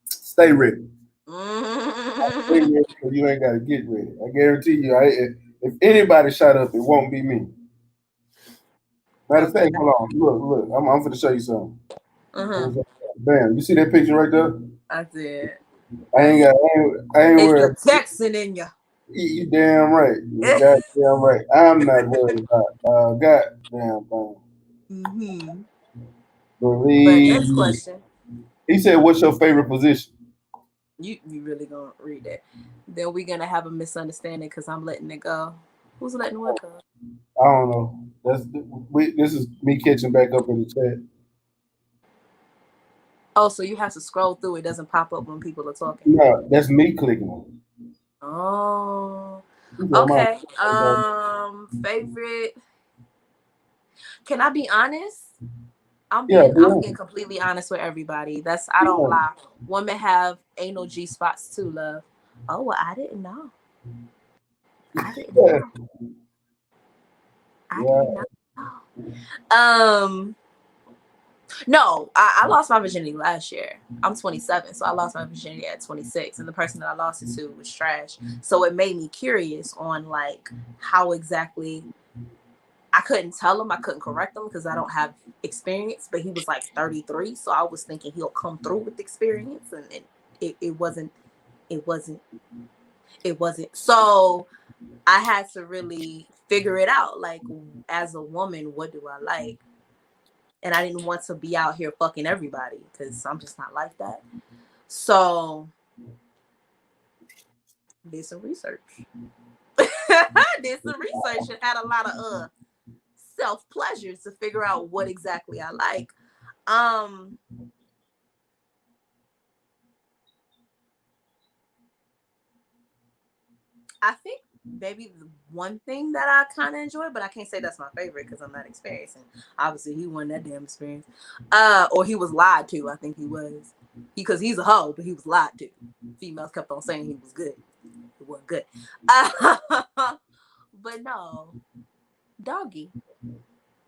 Stay ready. Stay Mm-hmm. ready, so you ain't got to get ready. I guarantee you. If anybody shot up, it won't be me. Matter of Okay. fact, hold on. Look. I'm going to show you something. Mm-hmm. Bam. You see that picture right there? I did. I I ain't see. got. I ain't It's the worried. Texan in you. You damn right. You goddamn right. I'm not worried about. Goddamn thing. Mm-hmm. But Believe next me. question. He said, "What's your favorite position?" You really gonna read that? Then we gonna have a misunderstanding because I'm letting it go. Who's letting what go? I don't know. This is me catching back up in the chat. Oh, so you have to scroll through. It doesn't pop up when people are talking. No, that's me clicking on it. Oh, He said, "I'm okay. out." Favorite. Can I be honest? Yeah, I'm yeah, being completely honest with everybody. I don't yeah. lie. Women have anal G spots too, love. Oh, well, I didn't know. I didn't Yeah. know. I Yeah. did not know. No, I lost my virginity last year. I'm 27, so I lost my virginity at 26, and the person that I lost it to was trash. So it made me curious on like how exactly. I couldn't tell him, I couldn't correct him because I don't have experience. But he was like 33, so I was thinking he'll come through with experience, and it wasn't. It wasn't. It wasn't. So I had to really figure it out. Like as a woman, what do I like? And I didn't want to be out here fucking everybody because I'm just not like that. So did some research. Did some research and had a lot of self pleasures to figure out what exactly I like. Um, I think maybe the one thing that I kind of enjoy, but I can't say that's my favorite because I'm not experiencing. Obviously, he wasn't that damn experienced. Or he was lied to. I think he was. Because he's a hoe, but he was lied to. Females kept on saying he was good. It wasn't good. But no, doggy.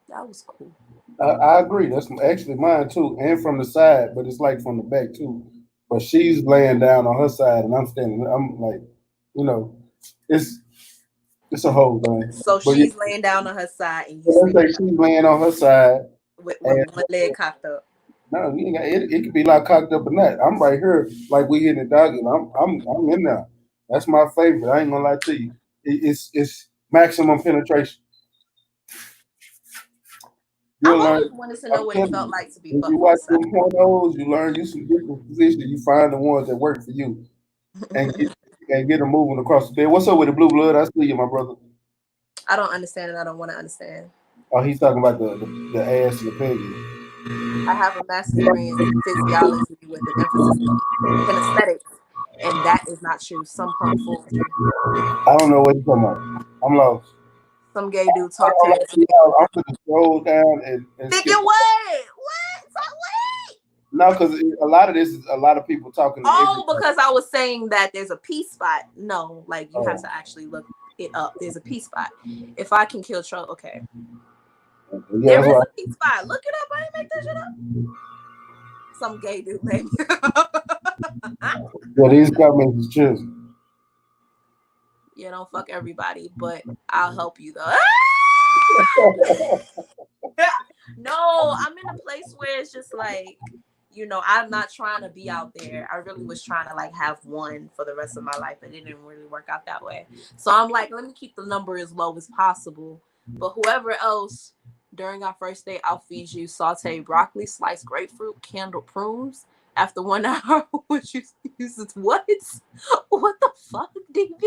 That was cool. I agree. That's actually mine too, and from the side, but it's like from the back too. But she's laying down on her side, and I'm standing. I'm like, you know, it's it's a whole thing. So But yeah, she's laying down on her side and you let's stand say she's laying on her side, with and one leg cocked up. no, you ain't got, it could be like cocked up or not. I'm right here, like we hitting the doggy. And I'm in there. That's my favorite. I ain't gonna lie to you. It's maximum penetration. I've You'll learn. always wanted to know I'm what it telling felt you, like to be when you fucked on the watch side. them pornos, you learn you some different positions. You find the ones that work for you, and get them moving across the bed. What's up with the blue blood? I see you, my brother. I don't understand and I don't want to understand. Oh, he's talking about the ass and the piggy. I have a master's degree in physiology with an emphasis in kinesthetics, and that is not true. Some punk fooled you. I don't know what you're talking about. I'm lost. Some gay dude talked her into thinking I'm that. gonna scroll down and skip. Thinking what? What? Talk what? No, because a lot of this is a lot of people talking to Oh, everybody. because I was saying that there's a P spot. No, like you have Oh, to actually look it up. There's a P spot. If I can kill Troll, okay. yeah, There that's is why. a P spot. Look it up. I didn't make that shit up. Some gay dude made me up. Yeah, these comments is true. Yeah, don't fuck everybody, but I'll help you though. No, I'm in a place where it's just like, I'm not trying to be out there. I really was trying to like have one for the rest of my life, but it didn't really work out that way. So I'm like, let me keep the number as low as possible. But whoever else during our first date, I'll feed you sauteed broccoli, sliced grapefruit, canned prunes, After 1 hour, what you what? What the fuck, DB?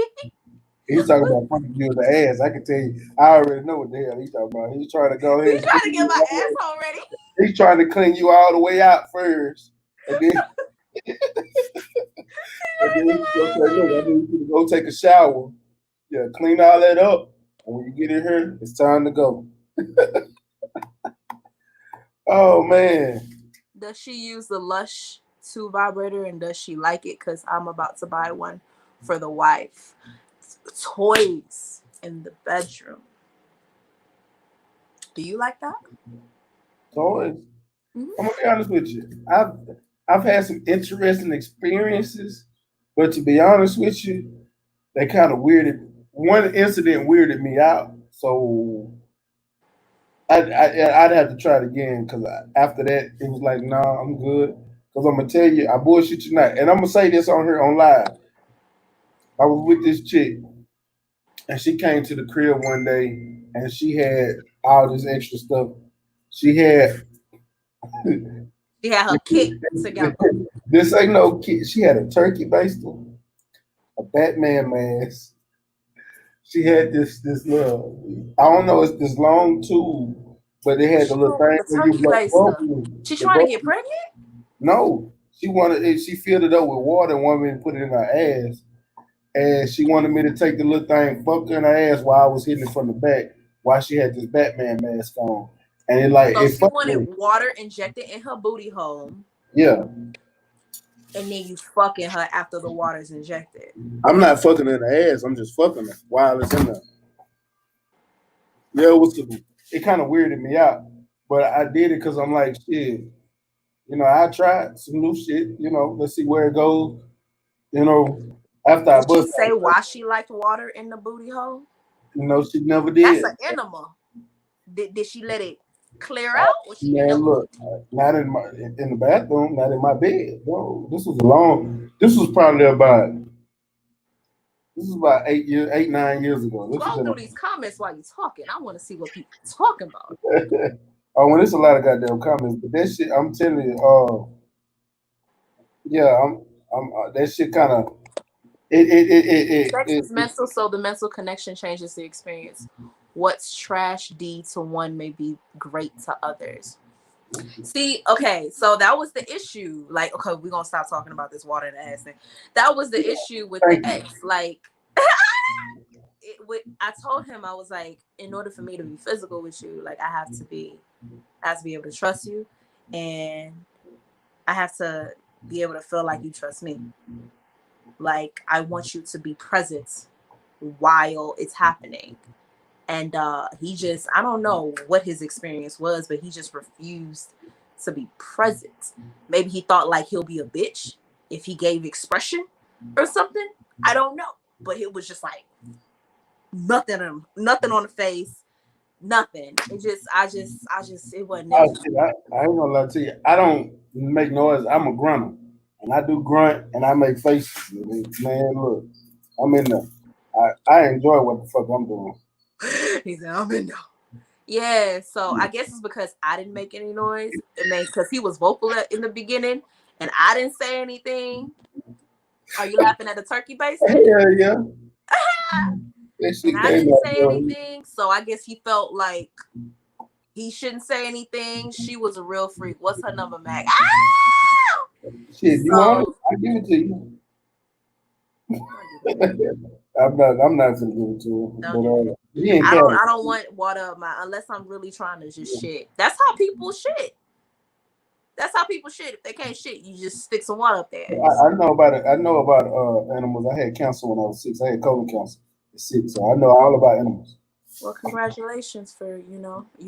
He's talking about fucking you in the ass. I can tell you. I already know what the hell he's talking about. He's trying to go ahead. He's trying to get my ass already. He's trying to clean you all the way out first, and then, and then he's gonna say, "Look, I need you to go take a shower. Yeah, clean all that up. And when you get in here, it's time to go." Oh man. Does she use the Lush 2 vibrator, and does she like it? Because I'm about to buy one for the wife. Toys in the bedroom. Do you like that? Toys. I'm gonna be honest with you. I've had some interesting experiences, but to be honest with you, they kind of weirded. One incident weirded me out, so I'd have to try it again because after that it was like, nah, I'm good. Because I'm gonna tell you, I bullshit you not, and I'm gonna say this on here on live. I was with this chick, and she came to the crib one day, and she had all this extra stuff. She had. She had her kit together. This ain't no kid. She had a turkey baster, a Batman mask. She had this little, I don't know, it's this long tube, but it had the little thing The where you turkey blow baster. She trying to get pregnant? No, she wanted it. She filled it up with water and wanted me to put it in her ass, and she wanted me to take the little thing, fuck her in her ass while I was hitting it from the back, while she had this Batman mask on, and it like So it she fucked wanted me. water injected in her booty hole. Yeah. And then you fucking her after the water's injected. I'm not fucking in the ass. I'm just fucking her while it's in there. Yeah, it kind of weirded me out, but I did it because I'm like, shit. I tried some new shit. Let's see where it goes. After I Did she bust, say why she liked water in the booty hole? she never did. That's an enema. Did she let it clear out? Or she Man, look, not in the bathroom, not in my bed. No, this was probably about. This is about 9 years ago. Go through these comments while you're talking. I want to see what people are talking about. Oh, when there's a lot of goddamn comments, but that shit, I'm telling you, yeah, I'm that shit kind of Sex is mental, so the mental connection changes the experience. What's trash D to one may be great to others. See, okay, so that was the issue. Like, okay, we're gonna stop talking about this water in the ass thing. That was the issue with the ex. Like, I told him, I was like, in order for me to be physical with you, like, I have to be able to trust you, and I have to be able to feel like you trust me. Like, I want you to be present while it's happening. And he just, I don't know what his experience was, but he just refused to be present. Maybe he thought like he'll be a bitch if he gave expression or something. I don't know. But it was just like nothing on the face, nothing. It wasn't. I ain't gonna lie to you. I don't make noise. I'm a grunter, and I do grunt and I make faces. Man, look, I'm in there. I enjoy what the fuck I'm doing. He said, I'm in there. Yeah, so I guess it's because I didn't make any noise. Because he was vocal in the beginning, and I didn't say anything. Are you laughing at the turkey baster? Yeah. And I didn't say anything, so I guess he felt like he shouldn't say anything. She was a real freak. What's her number, Mac? Ah! Shit, you want it? I'll give it to you. I'm not gonna give it to him. I don't want water up unless I'm really trying to just shit. That's how people shit. If they can't shit, you just stick some water up there. I know about it. I know about animals. I had cancer when I was 6. I had colon cancer at 6, so I know all about animals. Well, congratulations for you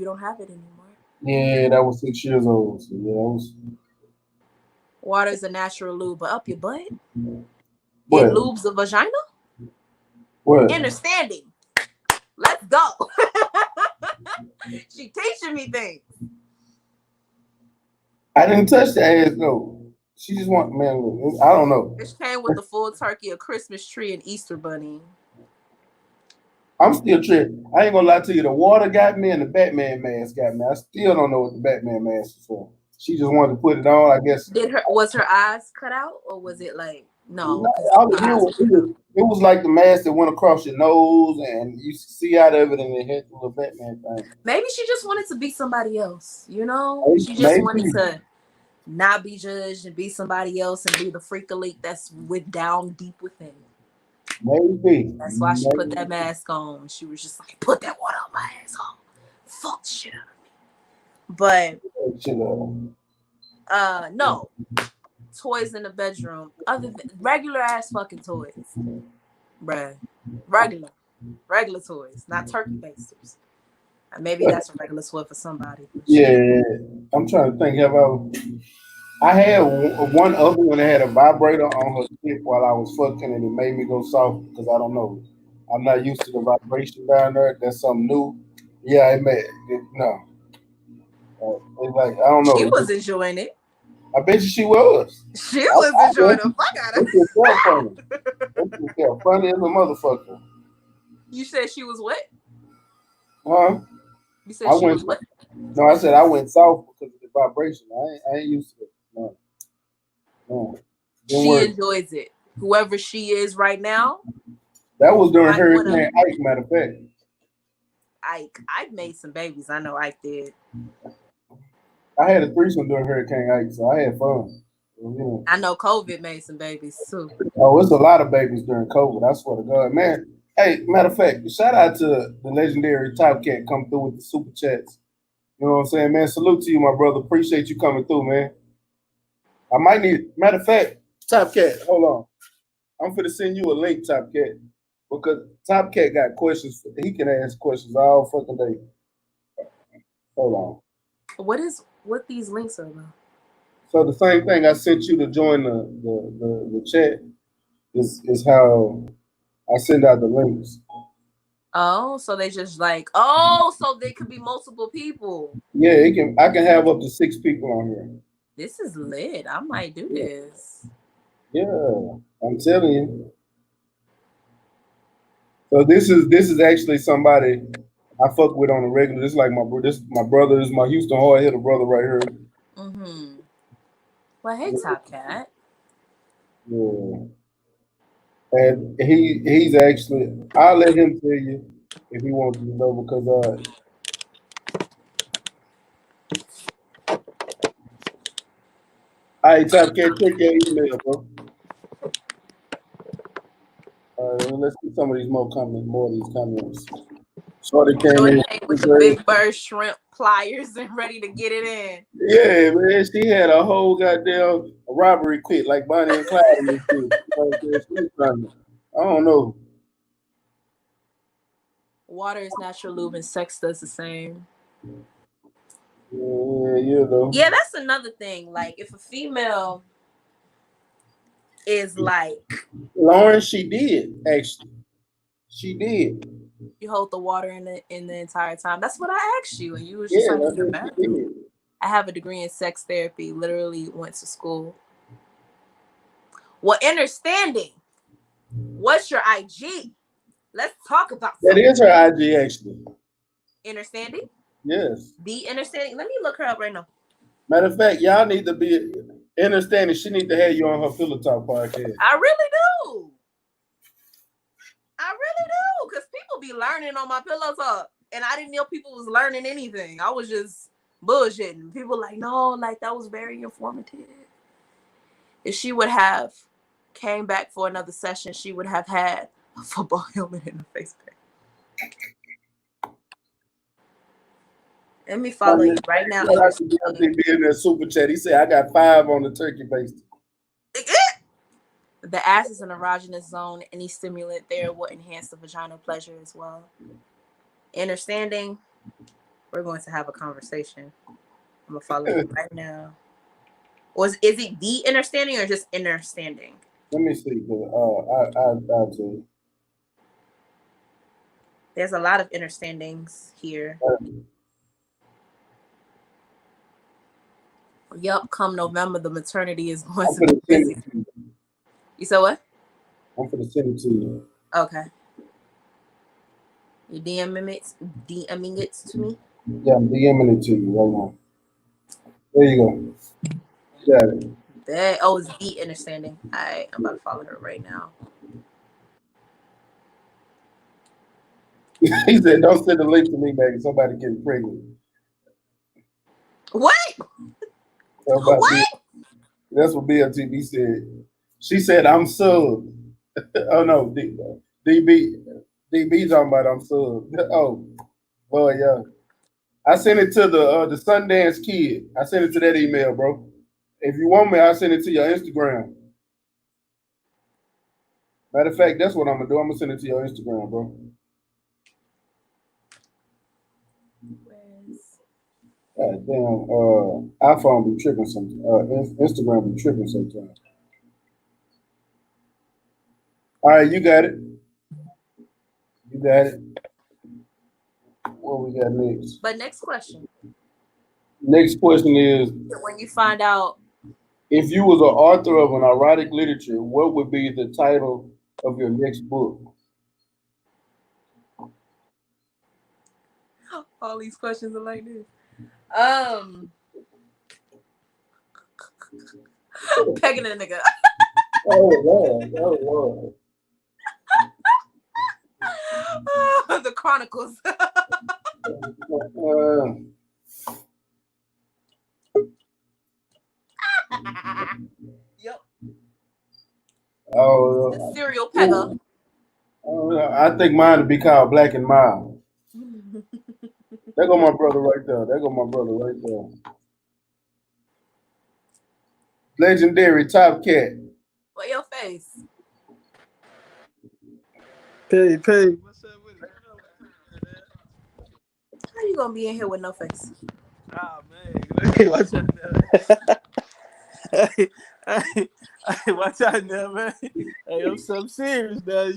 don't have it anymore. Yeah, that was 6 years old. So yeah, that was. Water is a natural lube, but up your butt. What? It lubes the vagina. What? Understanding. Let's go. She teaching me things. I didn't touch the ass though. She just want man. I don't know. It came with the full turkey, a Christmas tree, and Easter bunny. I'm still tripping. I ain't gonna lie to you. The water got me, and the Batman mask got me. I still don't know what the Batman mask is for. she just wanted to put it on. I guess. Was her eyes cut out, or was it like no? All it, it was like the mask that went across your nose, and you see out of it, and it hit the little Batman thing. Maybe she just wanted to be somebody else. You know, she just wanted to not be judged and be somebody else and be the freak elite that's down deep within. Maybe. That's why she put that mask on. She was just like, put that water on my ass on. Fuck the shit out of me. But no. Toys in the bedroom. Other than regular ass fucking toys. Bruh. Regular toys. Not turkey basters. Maybe that's a regular toy for somebody. Yeah. I'm trying to think. I had one other one that had a vibrator on her hip while I was fucking, and it made me go soft because I don't know. I'm not used to the vibration down there. That's something new. Yeah, it made it, no. It's like I don't know. She was enjoying it. I bet you she was. She was enjoying the fuck out of it. It funny as a motherfucker. You said she was what? Huh? You said she was what? No, I said I went soft because of the vibration. I ain't used to it. No. She enjoys it. Whoever she is right now. That was during Hurricane Ike, matter of fact. Ike made some babies. I know Ike did. I had a threesome during Hurricane Ike, so I had fun. Yeah. I know COVID made some babies too. Oh, it's a lot of babies during COVID. I swear to God, man. Hey, matter of fact, shout out to the legendary Top Cat come through with the super chats. You know what I'm saying, man? Salute to you, my brother. Appreciate you coming through, man. I might need, matter of fact, Top Cat, hold on. I'm finna send you a link, Top Cat, because Top Cat got questions. He can ask questions all fucking day. Hold on. What these links are about? So the same thing I sent you to join the chat is how I send out the links. Oh, so they just like, so there could be multiple people. Yeah, I can have up to 6 people on here. This is lit. I might do this. Yeah, I'm telling you. So this is actually somebody I fuck with on a regular. This is like my brother. This is my Houston hard hitter brother right here. Mm-hmm. Well, hey, Top Cat. Yeah. And he's actually, I'll let him tell you if he wants to know because all right, Top Cat, check your email, bro. Let's see some of these more of these comments. Shorty came in with the big bird shrimp pliers and ready to get it in. Yeah, man, she had a whole goddamn robbery kit like Bonnie and Clyde in this shit. I don't know. Water is natural lube and sex does the same. Yeah, yeah, that's another thing. Like if a female is like Lauren, she did actually. She did. You hold the water in the entire time. That's what I asked you, and you was just like in the bathroom. I have a degree in sex therapy. Literally went to school. Well, understanding. What's your IG? Let's talk about that. Is her IG actually. Understanding? Yes. Be understanding. Let me look her up right now. Matter of fact, y'all need to be understanding. She need to have you on her Pillow Talk podcast. I really do. Because people be learning on my Pillow Talk. And I didn't know people was learning anything. I was just bullshitting. People like, no, like that was very informative. If she would have came back for another session, she would have had a football helmet in her face pack. Let me follow you right now. I think be in that super chat. He said, I got 5 on the turkey baster. The ass is an erogenous zone. Any stimulant there will enhance the vaginal pleasure as well. Understanding, we're going to have a conversation. I'm going to follow you right now. Or is it the understanding or just understanding? Let me see. I'll tell you. There's a lot of understandings here. Yup, come November, the maternity is going to be busy. You said what? I'm going to send it to you. Okay. You DMing it to me? Yeah, I'm DMing it to you right now. There you go. Got it. Oh, it's the understanding. I'm about to follow her right now. He said, "Don't send the link to me, baby. Somebody getting pregnant." What? What? That's what BLTV said. She said, "I'm subbed." Oh no, DB talking about I'm subbed. Oh, boy, yeah. I sent it to the Sundance Kid. I sent it to that email, bro. If you want me, I'll send it to your Instagram. Matter of fact, that's what I'm gonna do. I'm gonna send it to your Instagram, bro. God damn, iPhone be tripping sometimes. Instagram be tripping sometimes. All right, you got it. You got it. What we got next? But next question. Next question is: when you find out, if you was an author of an erotic literature, what would be the title of your next book? All these questions are like this. Pegging a nigga. Oh Lord, oh Lord. The Chronicles. Yep. The serial pegger. I think mine would be called Black and Mild. There go my brother right there. There go my brother right there. Legendary Top Cat. What your face? Pay. What's up with it? How you gonna be in here with no face? Oh man, hey, watch out now. Hey, watch out now, man. Hey, I'm something serious now.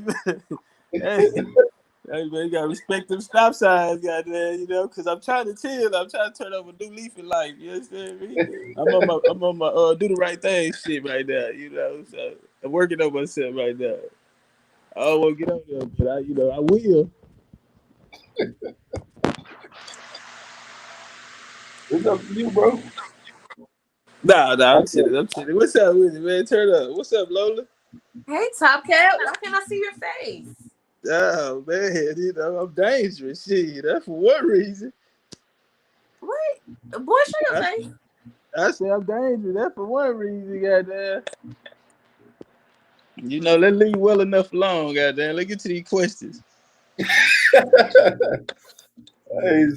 Hey, man, you gotta respect them stop signs, goddamn. You know, because I'm trying to chill. I'm trying to turn over a new leaf in life. You understand me? I'm on my do the right thing shit right now. You know, so I'm working on myself right now. I don't want to get on there, but I will. It's up to you, bro. Nah, I'm chilling. What's up with it, man? Turn up. What's up, Lola? Hey, Top Cat. Why can't I see your face? Oh man, I'm dangerous. Shit, that's for one reason. What? Boy, show your face. I say I'm dangerous. That's for one reason, goddamn. Let's leave well enough alone, goddamn. Let's get to these questions.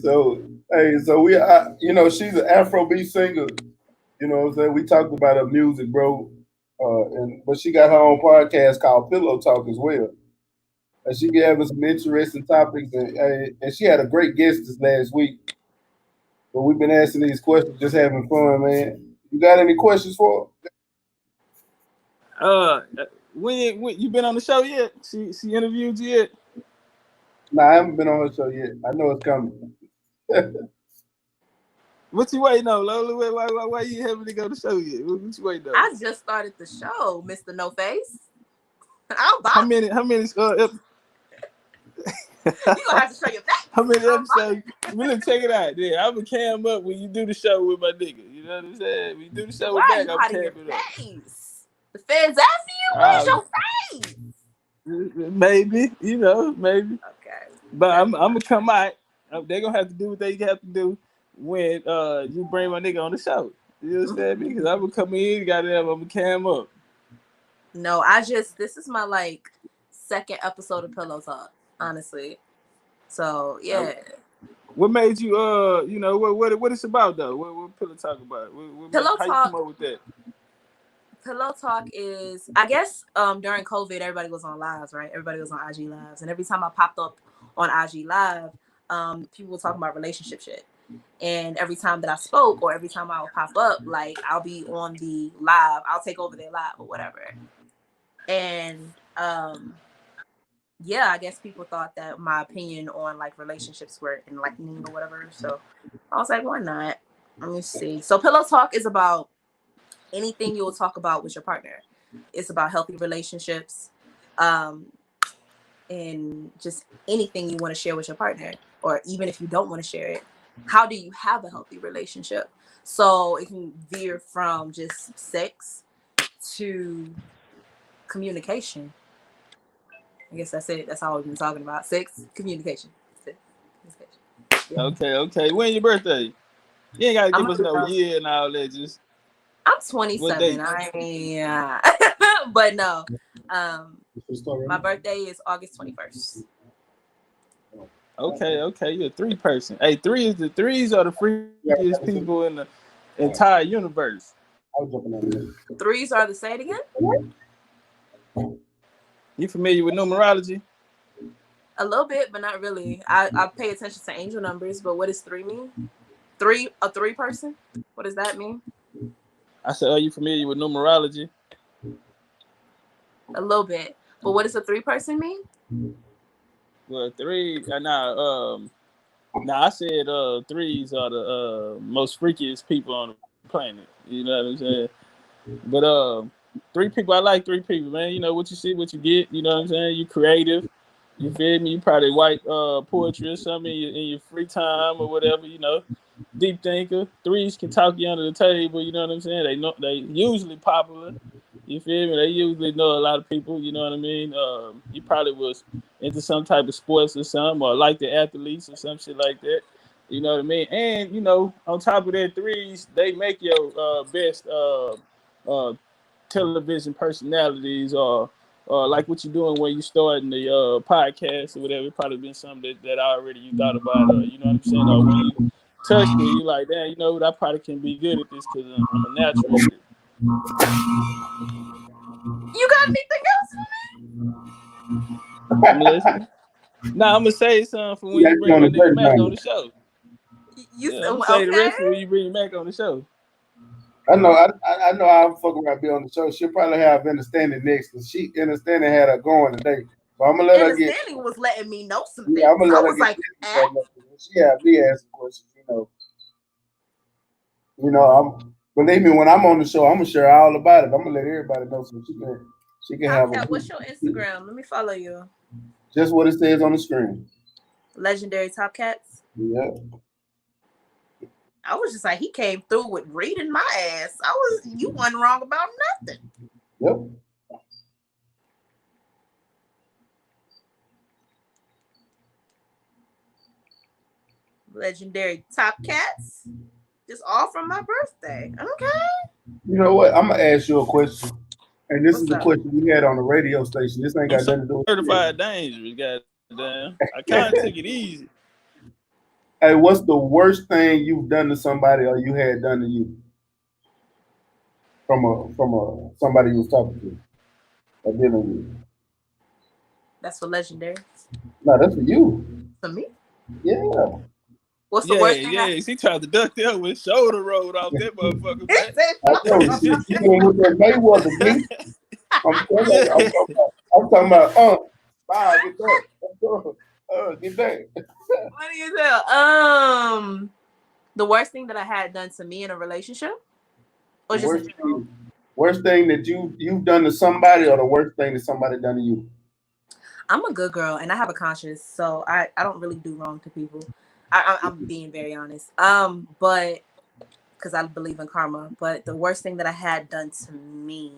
So we, she's an Afrobeat singer. You know what I'm saying? We talked about her music, bro. But she got her own podcast called Pillow Talk as well. And she gave us some interesting topics, and she had a great guest this last week. But we've been asking these questions, just having fun, man. You got any questions for her? When you been on the show yet? She interviewed you yet? Nah, I haven't been on her show yet. I know it's coming. What you waiting on, Lola? Why you haven't to go to the show yet? What you waiting on? I just started the show, Mr. No Face. How many? You gonna have to show your back. How many episodes? Really check it out. Yeah, I'm gonna cam up when you do the show with my nigga. You know what I'm saying? When you do the show with Mac, I'm camming up. The feds after you? Where's your face? Maybe, maybe. Okay. But I'm gonna come out. They're gonna have to do what they have to do when you bring my nigga on the show. You understand me? Because I'm gonna come in, goddamn, I'm gonna cam up. No, this is my second episode of Pillow Talk, honestly. So yeah. What made you what it's about though? What Pillow Talk about? Pillow how Talk. You come up with that? Pillow Talk is, I guess, during COVID, everybody was on lives, right? Everybody was on IG lives, and every time I popped up on IG live, people were talking about relationship shit. And every time that I spoke, or every time I would pop up, I'll be on the live, I'll take over their live or whatever. And I guess people thought that my opinion on relationships were enlightening or whatever. So I was like, why not? Let me see. So Pillow Talk is about anything you will talk about with your partner. It's about healthy relationships, and just anything you want to share with your partner, or even if you don't want to share it, how do you have a healthy relationship? So it can veer from just sex to communication. I guess that's it. That's all we've been talking about. Sex, communication. Yeah. Okay. When your birthday? You ain't gotta give us no year and all that. Just I'm 27. But no. My birthday is August 21st. Okay. You're a 3 person. Hey, threes are the freakiest people in the entire universe. Threes are the, say it again? You familiar with numerology? A little bit, but not really. I pay attention to angel numbers, but what does 3 mean? A 3 person? What does that mean? I said, are you familiar with numerology? A little bit. But what does a 3 person mean? Well, 3, I said threes are the most freakiest people on the planet. You know what I'm saying? But 3 people, I like 3 people, man. You know what you see, what you get. You know what I'm saying? You creative. You feel me? You probably write poetry or something in your free time or whatever. You know, deep thinker. 3s can talk you under the table. You know what I'm saying? They usually popular. You feel me? They usually know a lot of people. You know what I mean? You probably was into some type of sports or something, or like the athletes or some shit like that. You know what I mean? And you know, on top of that, 3s they make your best television personalities, or like what you're doing when you starting the podcast or whatever. It probably been something that already you thought about. You know what I'm saying? Or when you touched it, you like, damn, you know what? I probably can be good at this because I'm a natural at it. You got anything else for me? I'm listening. Now I'm gonna say something for when you bring my nigga Mac on the show. I'm gonna say the rest when you bring Mac on the show. I know I'll fuck around be on the show. She'll probably have Understanding next, because she Understanding had her going today. So I'm gonna let her get. Understanding was letting me know some things. Yeah, I'm gonna let her get. She had me asking questions, believe me, when I'm on the show, I'm gonna share all about it. I'm gonna let everybody know so she can have a. What's your Instagram? Let me follow you. Just what it says on the screen. Legendary Top Cats. Yeah. I was just like, he came through with reading my ass. You wasn't wrong about nothing. Yep. Legendary Top Cats. Just all from my birthday. Okay. You know what? I'm gonna ask you a question. And this is the question we had on the radio station. This ain't got nothing to do with certified dangerous, goddamn. I can't take it easy. Hey, what's the worst thing you've done to somebody or you had done to you? From somebody you was talking to or dealing with? That's for Legendary. No, that's for you. For me? Yeah. What's the worst thing? Yeah, he tried to duck there with shoulder rolled off that motherfucker. With that Mayweather, I'm talking about, get that. Get that. What do you tell? The worst thing that I had done to me in a relationship? Or just worst thing that you've done to somebody, or the worst thing that somebody done to you? I'm a good girl and I have a conscience, so I don't really do wrong to people. I'm being very honest. But because I believe in karma. But the worst thing that I had done to me.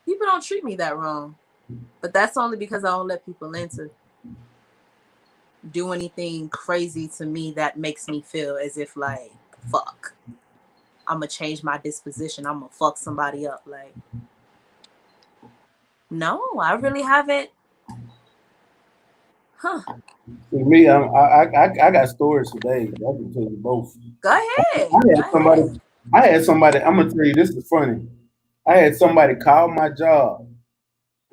People don't treat me that wrong. But that's only because I don't let people in to do anything crazy to me that makes me feel as if like, fuck, I'm gonna change my disposition. I'm gonna fuck somebody up. Like, no, I really haven't. Huh. For me, I got stories today. I can tell you both. Go ahead. I had somebody. I'm gonna tell you, this is funny. I had somebody call my job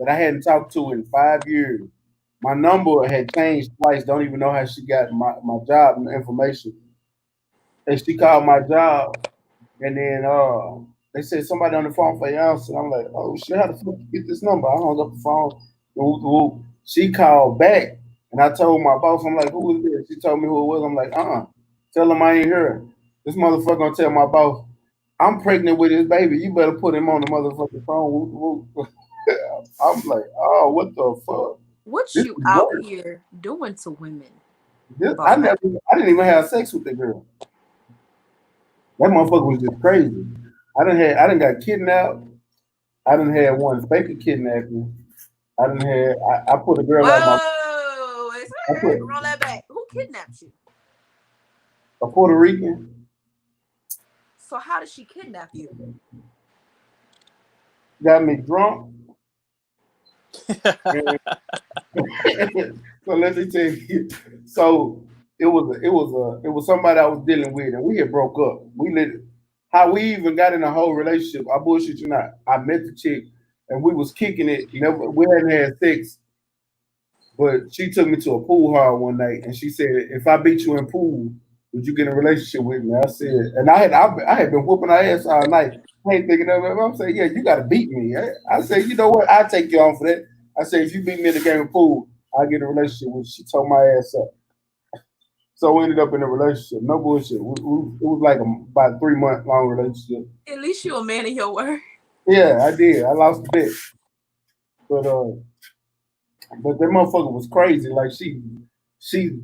that I hadn't talked to in 5 years. My number had changed twice. Don't even know how she got my job information. And she called my job, and then they said somebody on the phone for your answer. I'm like, oh shit, how the fuck you get this number? I hung up the phone. She called back, and I told my boss, I'm like, who is this? She told me who it was. I'm like, tell him I ain't here. This motherfucker gonna tell my boss I'm pregnant with his baby. You better put him on the motherfucking phone. I'm like, oh, what the fuck? What This you is out worse. here doing to women? I didn't even have sex with the girl. That motherfucker was just crazy. I didn't got kidnapped. I didn't have one fake kidnapping. I put a girl out my. Whoa! I put Roll that back. Who kidnapped you? a Puerto Rican. So how did she kidnap you? Got me drunk. So let me tell you. So it was somebody I was dealing with, and we had broke up. How we even got in a whole relationship. I bullshit you not. I met the chick, and we was kicking it. Never, we hadn't had sex, but she took me to a pool hall one night, and she said, "If I beat you in pool, would you get in a relationship with me?" I said, and I had been whooping her ass all night. I ain't thinking of it. I'm saying, "Yeah, you got to beat me." I said, "You know what? I'll take you on for that." I said, "If you beat me in the game of pool, I'll get in a relationship with you." She told my ass up. So we ended up in a relationship. No bullshit. It was like about 3 month long relationship. At least you a man of your word. Yeah, I did. I lost a bet, but that motherfucker was crazy. Like she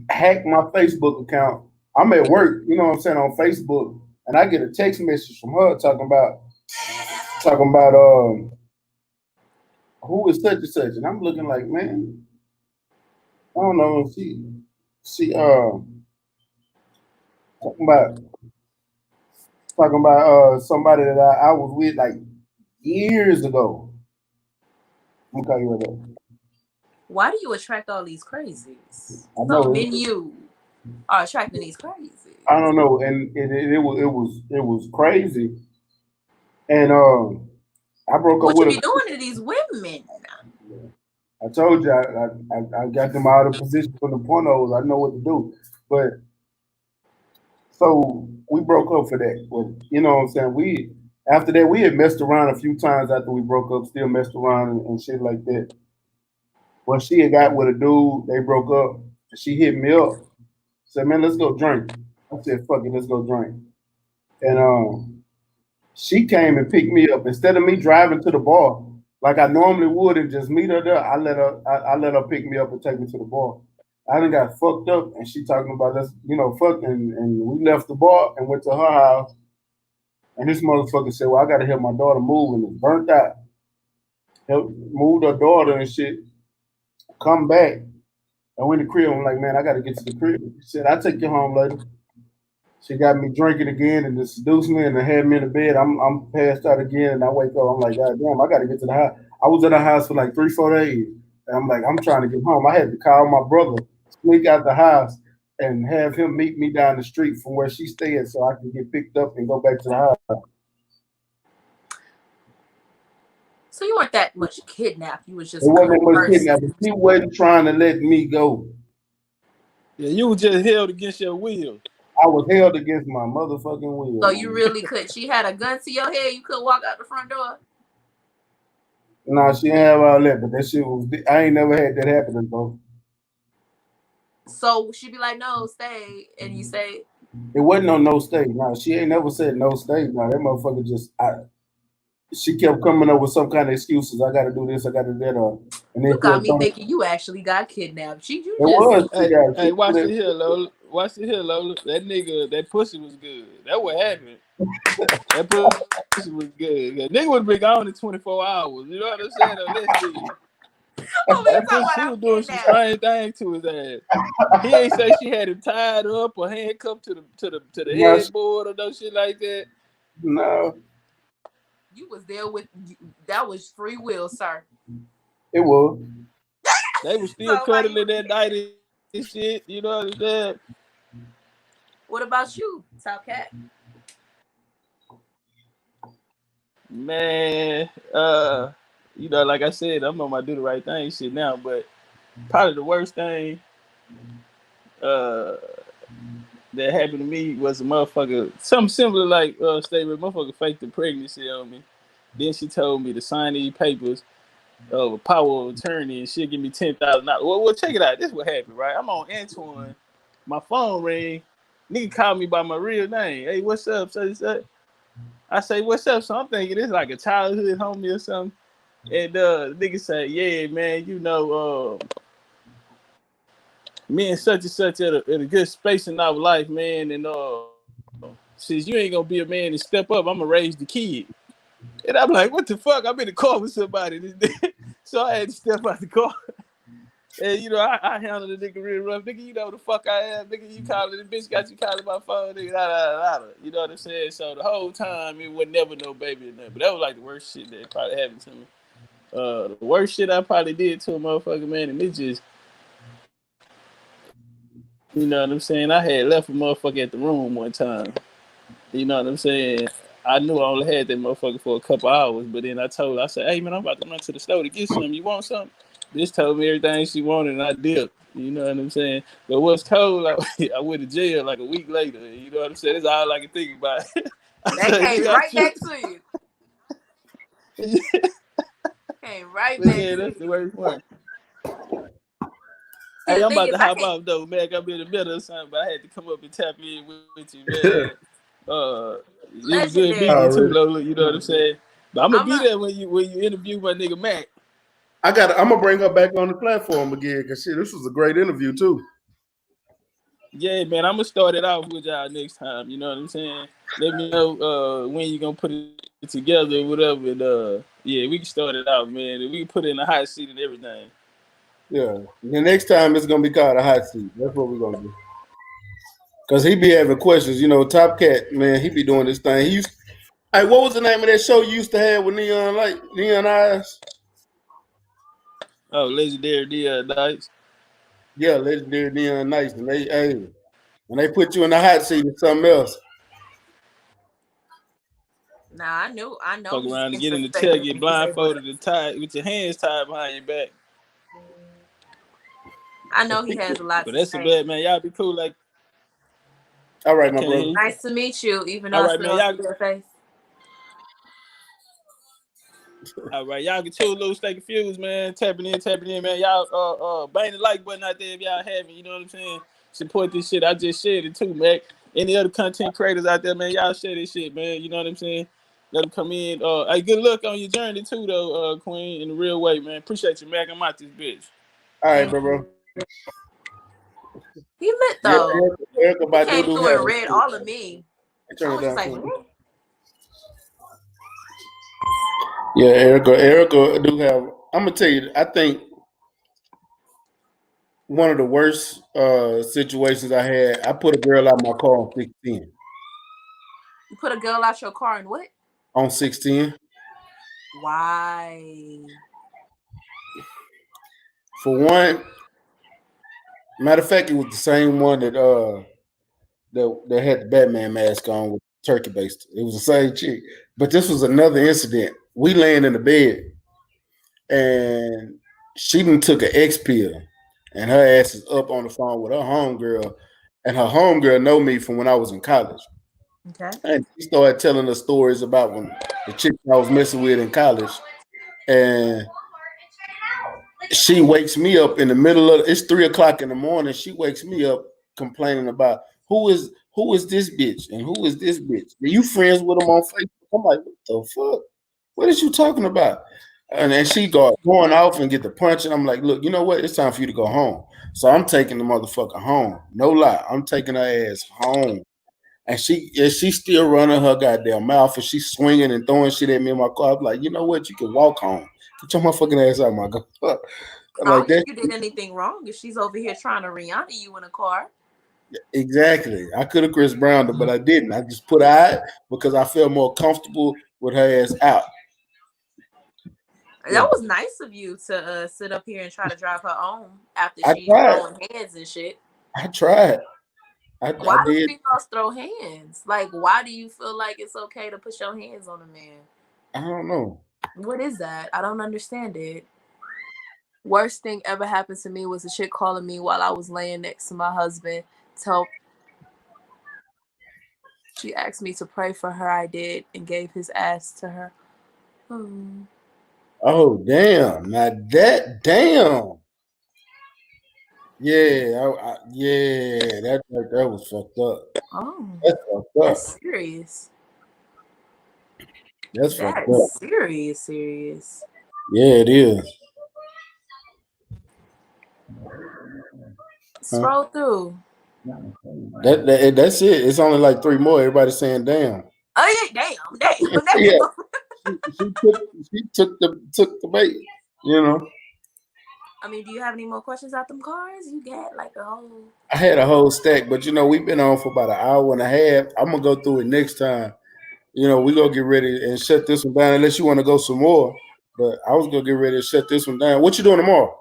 hacked my Facebook account. I'm at work, you know what I'm saying, on Facebook, and I get a text message from her talking about who is such and such, and I'm looking like, man, I don't know. She talking about somebody that I was with like years ago. I'm gonna call you right back. Why do you attract all these crazies? I Some know. men you are attracting these crazies. I don't know, and it was crazy, and I broke up What you with be her. doing to these women? I told you I got them out of position from the pornos. I know what to do, but so we broke up for that. But you know what I'm saying? We after that we had messed around a few times after we broke up, still messed around and shit like that. Well, she had got with a dude. They broke up. She hit me up. Said, "Man, let's go drink." I said, "Fuck it, let's go drink." And she came and picked me up instead of me driving to the bar like I normally would and just meet her there. I let her pick me up and take me to the bar. I done got fucked up, and she talking about us, fuck, and we left the bar and went to her house. And this motherfucker said, "Well, I gotta help my daughter move," and it's burnt out. Help moved her daughter and shit. Come back. I went to the crib. I'm like, man, I gotta get to the crib. She said, "I'll take you home later." She got me drinking again and then seduced me and then had me in the bed. I'm passed out again and I wake up. I'm like, God damn, I got to get to the house. I was at the house for like 3, 4 days. And I'm like, I'm trying to get home. I had to call my brother, sneak out the house, and have him meet me down the street from where she stayed so I can get picked up and go back to the house. So you weren't that much kidnapped. You was just It wasn't that much coerced. kidnapping. He wasn't trying to let me go. Yeah, you were just held against your will. I was held against my motherfucking will. So you really could. She had a gun to your head. You could walk out the front door. Nah, she didn't have all that, but that shit was. I ain't never had that happen, bro. So she'd be like, "No, stay," and you say, It wasn't no stay. No, she ain't never said no stay. No, that motherfucker she kept coming up with some kind of excuses. I got to do this. I got to do that. And then "You got me thinking you actually got kidnapped." You it just was. Hey, watch it here, Lola. Watch it here, Lola. That nigga, that pussy was good. That what happened. That pussy was good. Yeah, nigga would have been gone in 24 hours. You know what I'm saying? Let's see. That pussy, she was doing some strange thing to his ass. He ain't say she had him tied up or handcuffed to the headboard or no shit like that. No. You was there with that was free will, sir. It was. They was still cuddling that night and shit. You know what I'm saying? What about you, Top Cat? Man, like I said, I'm on my do the right thing shit now, but probably the worst thing that happened to me was a motherfucker, something similar like motherfucker faked the pregnancy on me. Then she told me to sign these papers of a power of attorney and she'll give me $10,000. Well, check it out. This is what happened, right? I'm on Antoine. My phone ring. Nigga called me by my real name. Hey, what's up? Such and such. I say, what's up? So I'm thinking it's like a childhood homie or something. And the nigga say, yeah, man, you know, me and such at a good space in our life, man. And since you ain't gonna be a man and step up, I'm gonna raise the kid. And I'm like, what the fuck? I'm in the car with somebody. So I had to step out the car. And you know, I handled the nigga real rough. Nigga, you know the fuck I am. Nigga, you calling the bitch got you calling my phone, nigga. You know what I'm saying? So the whole time it was never no baby or nothing. But that was like the worst shit that probably happened to me. The worst shit I probably did to a motherfucker, man, and it just, you know what I'm saying? I had left a motherfucker at the room one time. You know what I'm saying? I knew I only had that motherfucker for a couple hours, but then I said, hey man, I'm about to run to the store to get something. You want something? Bitch told me everything she wanted and I dipped. You know what I'm saying? But what's cold, like, I went to jail like a week later. You know what I'm saying? That's all I can think about. That came right back to you. Came right back Yeah, to that's you. the worst one. See, Hey, the I'm thing about is, to I hop can't. off though, man. I'm in the middle of something, but I had to come up and tap in with you, man. It was good meeting you Legendary. too, Lola. You know what I'm saying? But I'm gonna I'm be a. there when you interview my nigga Mac. I'm gonna bring her back on the platform again because shit, this was a great interview too. Yeah, man, I'm gonna start it off with y'all next time. You know what I'm saying? Let me know when you gonna put it together or whatever. And yeah, we can start it out, man. And we can put it in the hot seat and everything. Yeah. The next time it's gonna be called a hot seat. That's what we're gonna do. Cause he be having questions. You know, Top Cat, man, he be doing this thing. He used Hey, what was the name of that show you used to have with Neon Eyes? Oh, legendary Dice. Yeah, Legendary Neon Nights. And when they put you in the hot seat, it's something else. Nah, I know Fuck he's around and get in the chair, disrespecting get me, but blindfolded and tied with your hands tied behind your back. I know he has a lot But to that's a say. bad man. Y'all be cool. Like All I right, my can't hear brother. you. Nice to meet you, even though All I right, still man. don't Y'all. see your face. All right, y'all can too little stay confused, man. Tapping in, man. Y'all bang the like button out there if y'all haven't. You know what I'm saying? Support this shit. I just shared it too, Mac. Any other content creators out there, man, y'all share this shit, man. You know what I'm saying? Let them come in. Hey, good luck on your journey too, though, Queen, in the real way, man. Appreciate you, Mac. I'm out this bitch. All right, Thank bro. you. He lit Yeah, though. Erica He came Badu through have and read all of me. turn I it was just down like, for me. what? Yeah, Erica do have. I'm gonna tell you. I think one of the worst situations I had. I put a girl out my car on 610. You put a girl out your car and what? On 610. Why? For one, matter of fact, it was the same one that had the Batman mask on with turkey based. It was the same chick, but this was another incident. We laying in the bed, and she done took an X pill, and her ass is up on the phone with her homegirl, and her homegirl know me from when I was in college. Okay. And she started telling us stories about when the chick I was messing with in college, and she wakes me up in the middle of it's 3 o'clock in the morning. She wakes me up complaining about who is this bitch and who is this bitch. Are you friends with them on Facebook? I'm like, what the fuck? What is you talking about? And then she going off and get the punch, and I'm like, look, you know what? It's time for you to go home. So I'm taking the motherfucker home. No lie, I'm taking her ass home. And she's still running her goddamn mouth, and she's swinging and throwing shit at me in my car. I'm like, you know what? You can walk home. Get your motherfucking ass out of my car. I Like don't think that. you did anything wrong if she's over here trying to Rihanna you in a car. Exactly. I could have Chris Browned her, but I didn't. I just put her out because I felt more comfortable with her ass out. Yeah. That was nice of you to sit up here and try to drive her home after I she tried. throwing hands and shit. I tried. I Why do did. females throw hands? Like, why do you feel like it's okay to put your hands on a man? I don't know. What is that? I don't understand it. Worst thing ever happened to me was a chick calling me while I was laying next to my husband. She asked me to pray for her. I did and gave his ass to her. Oh damn! Now damn. Yeah, that was fucked up. Oh, That's fucked up. that's serious. That's fucked up. That's serious. Yeah, it is. Huh? Scroll through. That's it. It's only like 3 more. Everybody's saying damn. Oh yeah, damn. Yeah, she took the bait. You know, I mean, do you have any more questions out them cars? You got like a whole. I had a whole stack, but we've been on for about an hour and a half. I'm gonna go through it next time. We gonna get ready and shut this one down unless you want to go some more. But I was gonna get ready to shut this one down. What you doing tomorrow?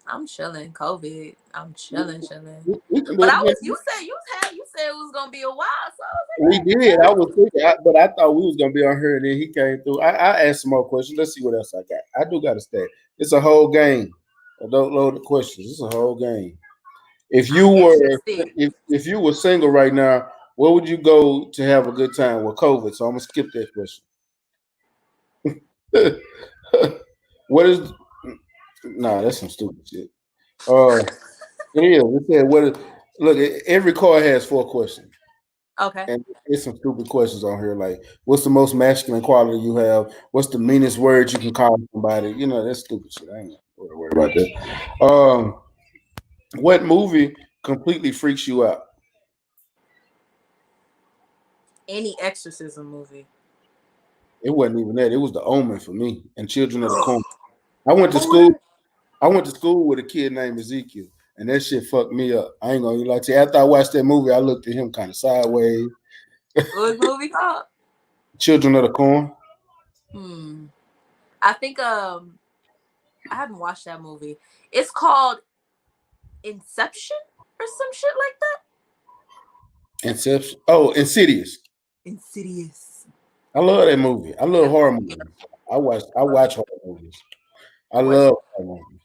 I'm chilling. COVID. I'm chilling. We can do But it again. you said it was gonna be a while. So We did. I was thinking, but I thought we was gonna be on here, and then he came through. I asked some more questions. Let's see what else I got. I do got a stack. It's a whole game. I don't load the questions. It's a whole game. If you were if you were single right now, where would you go to have a good time with COVID? So I'm gonna skip that question. What is? Nah, that's some stupid shit. It is. It said what is? Look, every card has 4 questions. Okay. And there's some stupid questions on here, like what's the most masculine quality you have? What's the meanest word you can call somebody? That's stupid shit. I ain't gonna worry about that. What movie completely freaks you out? Any exorcism movie. It wasn't even that. It was The Omen for me and Children of the Corn. I went to school. I went to school with a kid named Ezekiel, and that shit fucked me up. I ain't gonna lie to you. After I watched that movie, I looked at him kind of sideways. What movie called? Children of the Corn. I think I haven't watched that movie. It's called Inception or some shit like that. Inception. Oh, Insidious. I love that movie. I love horror movies. I watch horror movies. I love horror movies.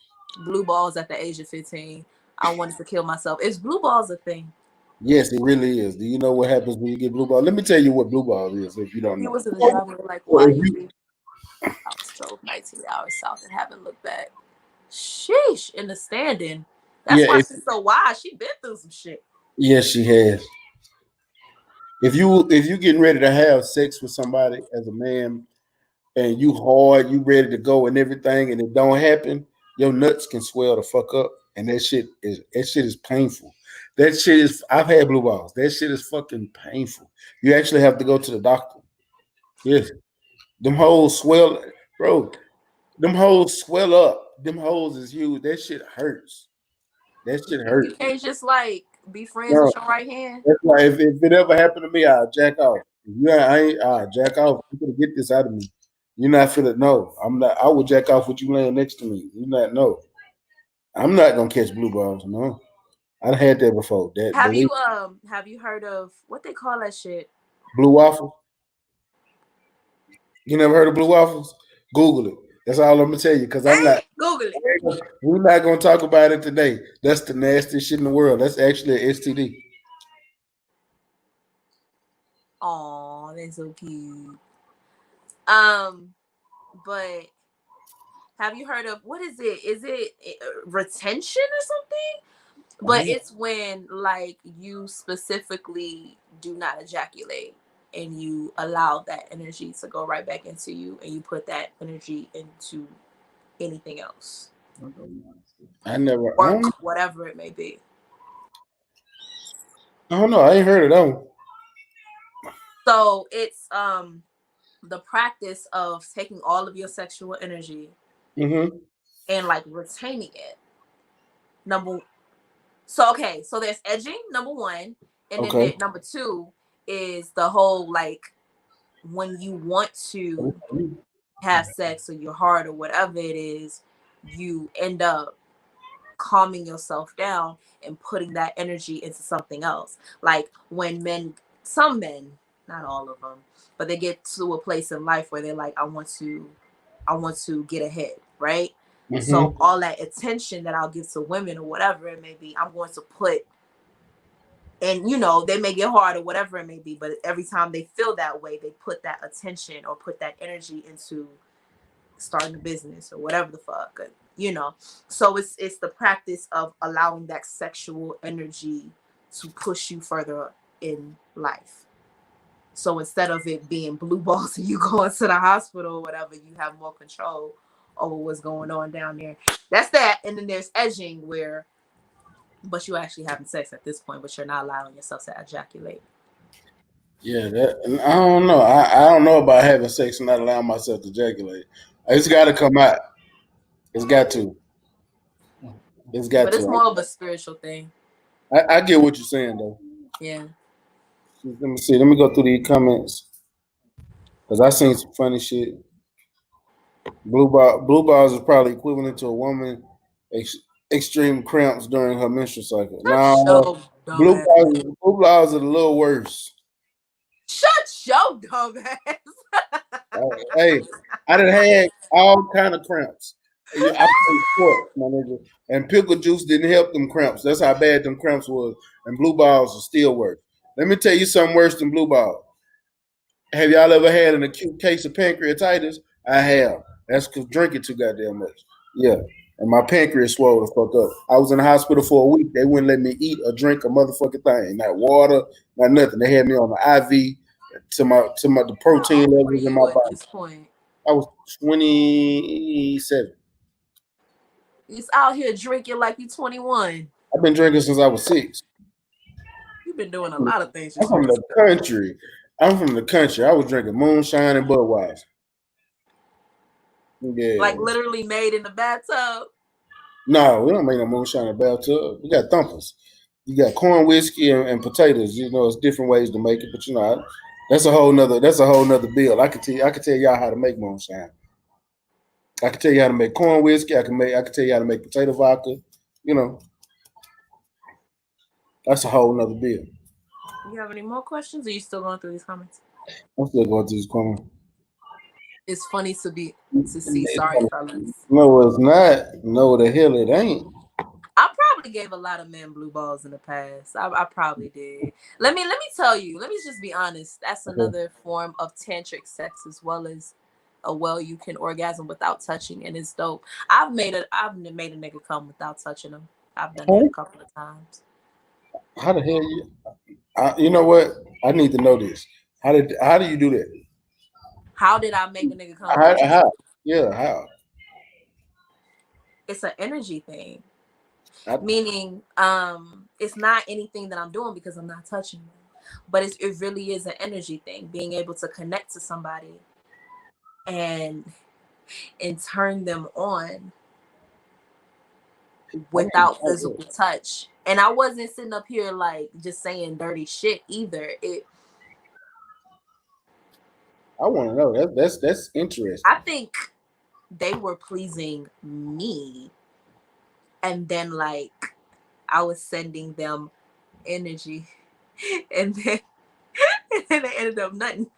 Blue balls at the age of 15. I wanted to kill myself. Is blue balls a thing? Yes, it really is. Do you know what happens when you get blue ball? Let me tell you what blue ball is if you don't know. He was in the driveway like, why you I was drove 19 hours south and haven't looked back. Sheesh, in the standing. That's why she's so wise. She been through some shit. Yes, she has. If you getting ready to have sex with somebody as a man and you hard, you ready to go and everything, and it don't happen, your nuts can swell the fuck up, and that shit is painful. That shit is. I've had blue balls. That shit is fucking painful. You actually have to go to the doctor. Yes, them holes swell, bro. Them holes swell up. Them holes is huge. That shit hurts. That shit hurts. You can't just like be friends with your right hand. That's why if it ever happened to me, I'll jack off. I'll jack off. You gonna get this out of me. You're not feeling. No, I'm not. I would jack off with you laying next to me. You not no. I'm not gonna catch blue balls. No, I've had that before. Have you heard of what they call that shit? Blue waffles. You never heard of blue waffles? Google it. That's all I'm gonna tell you because I'm not. Google it. We're not gonna talk about it today. That's the nastiest shit in the world. That's actually an STD. Oh, they're so cute. But have you heard of what is it? Is it retention or something? But it's when like you specifically do not ejaculate and you allow that energy to go right back into you and you put that energy into anything else. I never Work, whatever it may be. I don't know. I ain't heard of that one. So it's the practice of taking all of your sexual energy and like retaining it. So there's edging, number 1, and then number 2 is the whole like when you want to have sex or you're hard or whatever it is, you end up calming yourself down and putting that energy into something else. Like when some men, not all of them, but they get to a place in life where they're like, I want to get ahead, right? So all that attention that I'll give to women or whatever it may be, I'm going to put, and they may get hard or whatever it may be, but every time they feel that way, they put that attention or put that energy into starting a business or whatever the fuck, So it's the practice of allowing that sexual energy to push you further in life. So instead of it being blue balls and you going to the hospital or whatever, you have more control over what's going on down there. That's that. And then there's edging where, but you actually having sex at this point, but you're not allowing yourself to ejaculate. Yeah, that I don't know. I don't know about having sex and not allowing myself to ejaculate. It's got to come out. It's got to. It's got But it's to. more of a spiritual thing. I get what you're saying though. Yeah. Let me see. Let me go through these comments because I seen some funny shit. Blue balls is probably equivalent to a woman extreme cramps during her menstrual cycle. No, blue balls are a little worse. Shut your dumb ass. Hey, I done had all kind of cramps. I played sports, my nigga, and pickle juice didn't help them cramps. That's how bad them cramps was. And blue balls are still worse. Let me tell you something worse than blue balls. Have y'all ever had an acute case of pancreatitis? I have. That's because drinking too goddamn much. Yeah. And my pancreas swelled the fuck up. I was in the hospital for a week. They wouldn't let me eat or drink a motherfucking thing. Not water, not nothing. They had me on the IV to the protein levels in my body. At this point? I was 27. He's out here drinking like you 21. I've been drinking since I was 6. You've been doing a lot of things. I'm from the country. I was drinking moonshine and Budweiser. Yeah. Like literally made in the bathtub? No, we don't make no moonshine in the bathtub. We got thumpers. You got corn whiskey and potatoes. You know, it's different ways to make it, but you know, that's a whole nother bill. I can tell y'all how to make moonshine. I can tell you how to make corn whiskey. I can tell you how to make potato vodka. You know, that's a whole nother bill. You have any more questions, or are you still going through these comments? I'm still going through these comments. It's funny to see sorry fellas. No, it's not. No, the hell it ain't. I probably gave a lot of men blue balls in the past. I probably did. Let me tell you. Let me just be honest. That's another form of tantric sex, as well as you can orgasm without touching, and it's dope. I've made a nigga come without touching him. I've done that a couple of times. How the hell you know what? I need to know this. How do you do that? How did I make a nigga come? How? Yeah, how? It's an energy thing. Meaning, it's not anything that I'm doing because I'm not touching them. But it really is an energy thing. Being able to connect to somebody and turn them on without physical touch. And I wasn't sitting up here like just saying dirty shit either. I want to know. That's interesting. I think they were pleasing me, and then like I was sending them energy, and then they ended up nothing.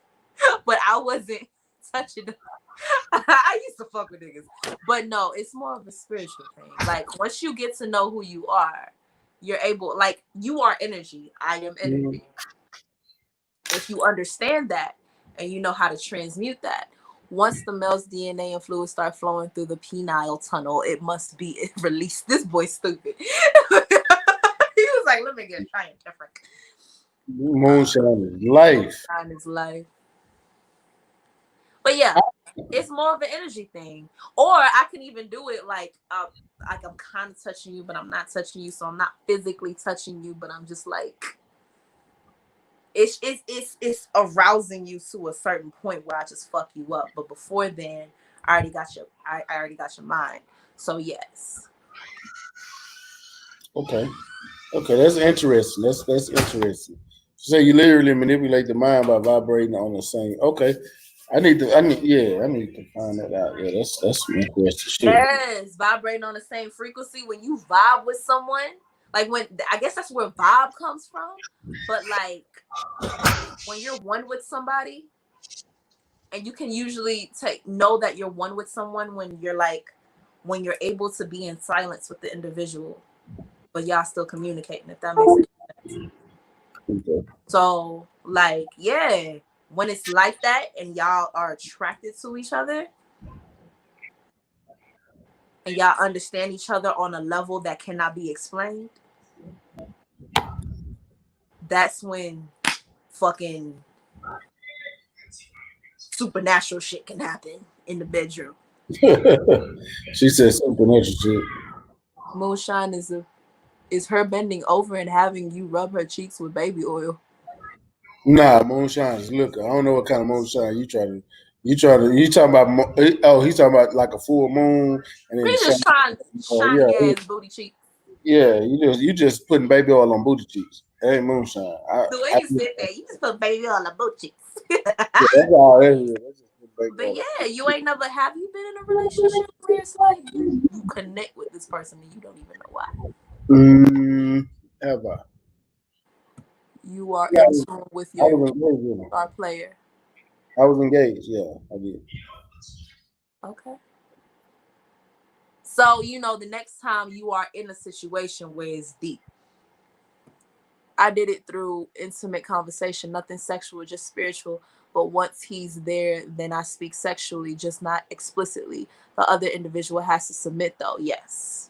But I wasn't touching them. I used to fuck with niggas, but no, it's more of a spiritual thing. Like once you get to know who you are, you're able. Like you are energy. I am energy. If you understand that and you know how to transmute that, once the male's DNA and fluids start flowing through the penile tunnel, it must be released. This boy's stupid. He was like, let me get scientific. Moonshine is life. Moonshine is life. But yeah, it's more of an energy thing. Or I can even do it like I'm kind of touching you, but I'm not touching you. So I'm not physically touching you, but I'm just like, it's arousing you to a certain point where I just fuck you up. But before then, I already got your mind. So yes. Okay, that's interesting. That's interesting. So you literally manipulate the mind by vibrating on the same. Okay, I need to find that out. Yeah, that's some interesting shit. Yes, vibrating on the same frequency when you vibe with someone. Like when I guess that's where vibe comes from. But like when you're one with somebody, and you can usually know that you're one with someone when you're able to be in silence with the individual, but y'all still communicating, if that makes sense. Okay. So like, yeah, when it's like that and y'all are attracted to each other and y'all understand each other on a level that cannot be explained, that's when fucking supernatural shit can happen in the bedroom. She said something extra shit. Moonshine is her bending over and having you rub her cheeks with baby oil. Nah, moonshine is liquor. I don't know what kind of moonshine you talking about. Oh, he's talking about like a full moon and then He just shine yeah, your ass booty cheeks. yeah. You just putting baby oil on booty cheeks. That ain't moonshine. The way you said that, you just put baby oil on the booty cheeks. Yeah, that's all that is. That's just putting baby But oil. yeah, you ain't never have you been in a relationship where it's like you connect with this person and you don't even know why. Have I? You are Yeah, in tune with I your was engaged with him. star player. I was engaged. Yeah, I did. Okay. So, you know, the next time you are in a situation where it's deep. I did it through intimate conversation, nothing sexual, just spiritual. But once he's there, then I speak sexually, just not explicitly. The other individual has to submit though. Yes.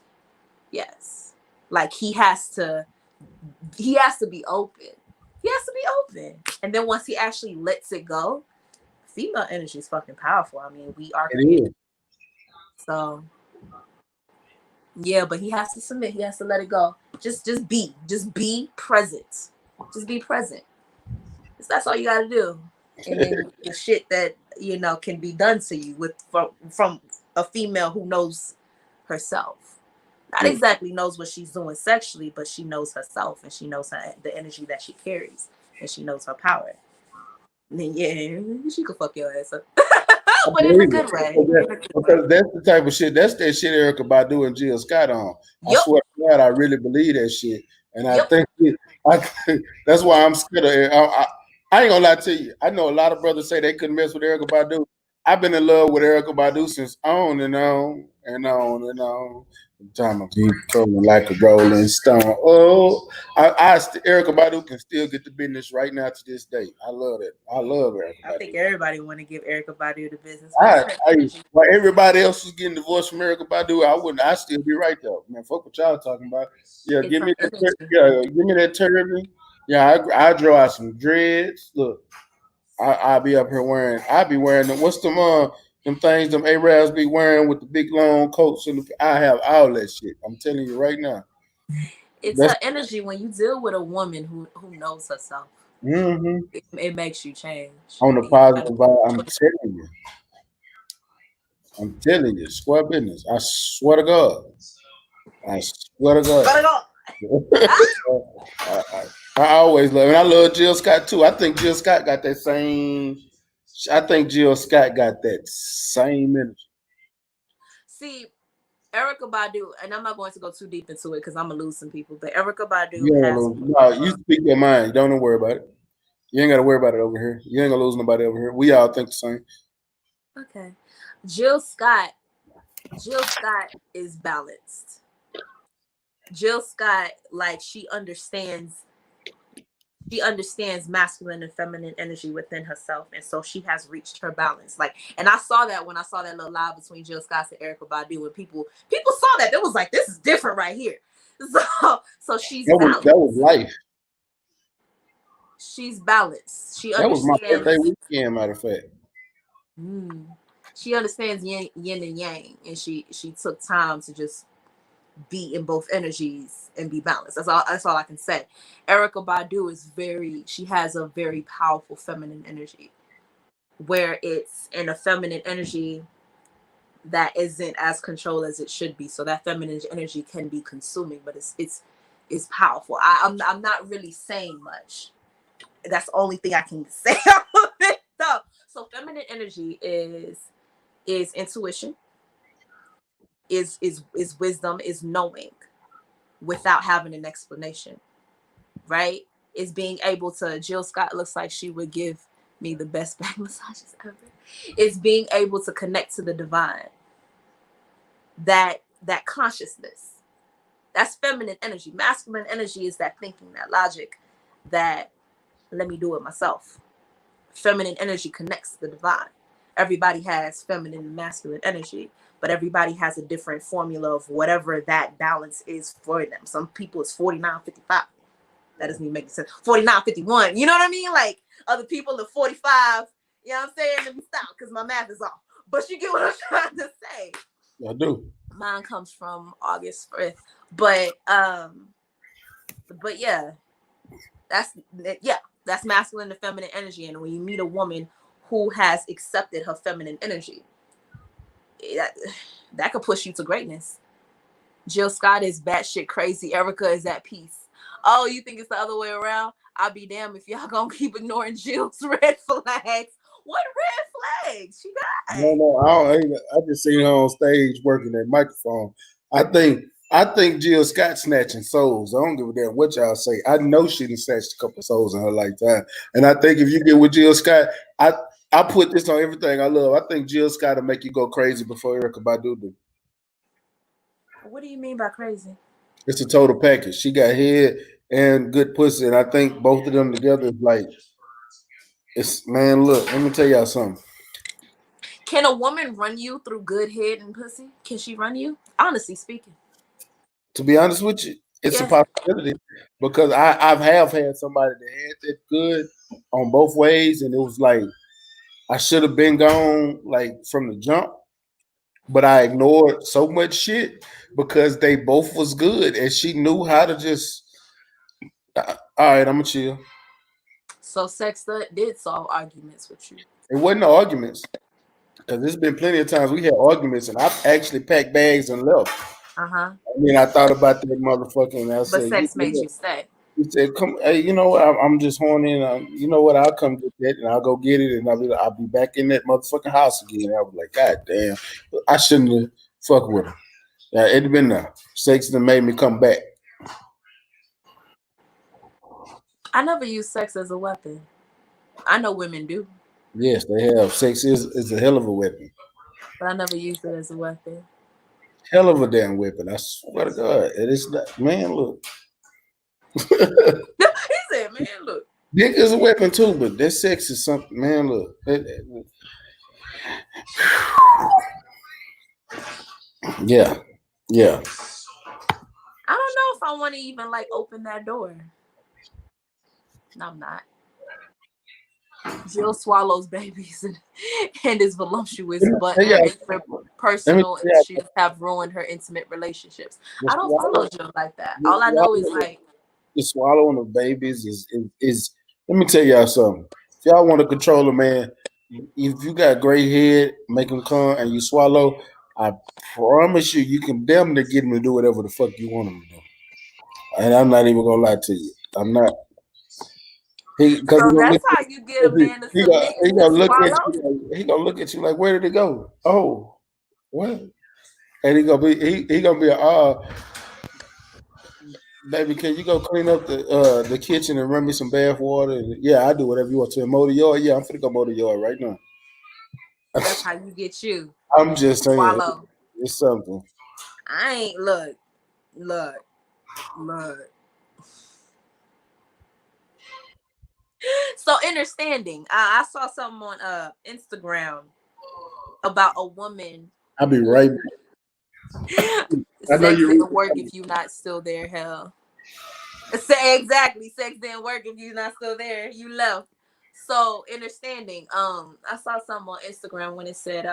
Yes. Like he has to be open. He has to be open. And then once he actually lets it go, female energy is fucking powerful. I mean, we are creative. So yeah, but he has to submit. He has to let it go. Just be present. Just be present. That's all you got to do. And then the shit that, you know, can be done to you from a female who knows herself. Not exactly knows what she's doing sexually, but she knows herself and she knows the energy that she carries and she knows her power. And then yeah, she could fuck your ass up. But in a good way. Because that's the type of shit. That's that shit Erykah Badu and Jill Scott on. I swear to God, I really believe that shit, and I think that's why I'm scared of it. I ain't gonna lie to you. I know a lot of brothers say they couldn't mess with Erykah Badu. I've been in love with Erykah Badu since on and on and on and on. Time I keep coming like a rolling stone. Oh, Erykah Badu can still get the business right now to this day. I love it. I love Erykah Badu. I think everybody want to give Erykah Badu the business. While everybody else was getting divorced from Erykah Badu, I still be right there. Man, fuck what y'all talking about. Yeah, give me that turban. Yeah, I draw out some dreads. Look, I'll be up here I'll be wearing them. What's them things them Arabs be wearing with the big long coats and I have all that shit. I'm telling you right now. It's her energy when you deal with a woman who knows herself. Mm-hmm. It makes you change. On the positive vibe, I'm telling you, square business. I swear to God. I swear to God. I always love it. I love Jill Scott too. I think Jill Scott got that same energy. See, Erykah Badu, and I'm not going to go too deep into it because I'm gonna lose some people, but Erykah Badu you speak your mind. Don't worry about it. You ain't gotta worry about it over here. You ain't gonna lose nobody over here. We all think the same. Okay. Jill Scott is balanced. Jill Scott, like she understands masculine and feminine energy within herself, and so she has reached her balance. Like, and I saw that when I saw that little live between Jill Scott and Erykah Badu, and people saw that. It was like, this is different right here. So she's balanced. That was life. She's balanced. She understands. That was my birthday weekend, matter of fact. She understands yin and yang, and she took time to just be in both energies and be balanced. That's all I can say. Erykah Badu she has a very powerful feminine energy, where it's in a feminine energy that isn't as controlled as it should be. So that feminine energy can be consuming, but it's powerful. I'm not really saying much. That's the only thing I can say. So feminine energy is intuition, is wisdom, is knowing without having an explanation, right? Is being able to, Jill Scott looks like she would give me the best back massages ever. Is being able to connect to the divine, that consciousness. That's feminine energy. Masculine energy is that thinking, that logic, that let me do it myself. Feminine energy connects to the divine. Everybody has feminine and masculine energy, but everybody has a different formula of whatever that balance is for them. Some people it's 49-55. That doesn't even make sense. 49-51. You know what I mean? Like other people are 45 You know what I'm saying? Let me stop because my math is off. But you get what I'm trying to say. I do. Mine comes from August 5th. But yeah, that's masculine and feminine energy. And when you meet a woman who has accepted her feminine energy, that could push you to greatness. Jill Scott is batshit crazy. Erica is at peace. Oh, you think it's the other way around? I'll be damned if y'all gonna keep ignoring Jill's red flags. What red flags she got? No, I just seen her on stage working that microphone. I think Jill Scott snatching souls. I don't give a damn what y'all say. I know she done snatched a couple souls in her lifetime. And I think if you get with Jill Scott, I put this on everything I love. I think Jill Scott will make you go crazy before Erykah Badu do. What do you mean by crazy? It's a total package. She got head and good pussy, and I think both of them together is like, it's, man, look, let me tell y'all something. Can a woman run you through good head and pussy? Can she run you? Honestly speaking. To be honest with you, it's a possibility because I've had somebody that had that good on both ways, and it was like I should have been gone like from the jump, but I ignored so much shit because they both was good, and she knew how to just. All right, I'm gonna chill. So sex did solve arguments with you. It wasn't no arguments because there's been plenty of times we had arguments, and I've actually packed bags and left. I mean, I thought about that motherfucker, and I said, but sex made you stay. He said, "Come, hey, you know what? I'm just horny, and you know what? I'll come get that, and I'll go get it, and I'll be back in that motherfucking house again." I was like, "God damn, I shouldn't have fucked with her. Yeah, it'd been sex that made me come back." I never use sex as a weapon. I know women do. Yes, they have. Sex is a hell of a weapon. But I never used it as a weapon. Hell of a damn weapon. I swear to God, it is not. Man, look. He said, "Man, look." Dick is a weapon too, but that sex is something. Man, look. Yeah. I don't know if I want to even like open that door. No, I'm not. Jill swallows babies and is voluptuous, but her personal issues have ruined her intimate relationships. I don't follow Jill like that. All I know is like the swallowing of babies is. Let me tell y'all something. If y'all want to control a man, if you got great head, make him come, and you swallow, I promise you can damn near get him to do whatever the fuck you want him to do. And I'm not even gonna lie to you. I'm not. So that's how you get a man to submit. He gonna look at you. He gonna look at you like, where did it go? Oh, what? And he gonna be baby, can you go clean up the kitchen and run me some bath water? And, yeah, I do whatever you want to. Mow the yard. Yeah, I'm finna go mow the yard right now. That's how you get you. I'm just saying. Swallow. It's something. I ain't look. So understanding. I saw something on Instagram about a woman. I'll be right back. Sex didn't work if you're not still there. Hell. Exactly. Sex didn't work if you're not still there. You left. So understanding. I saw something on Instagram when it said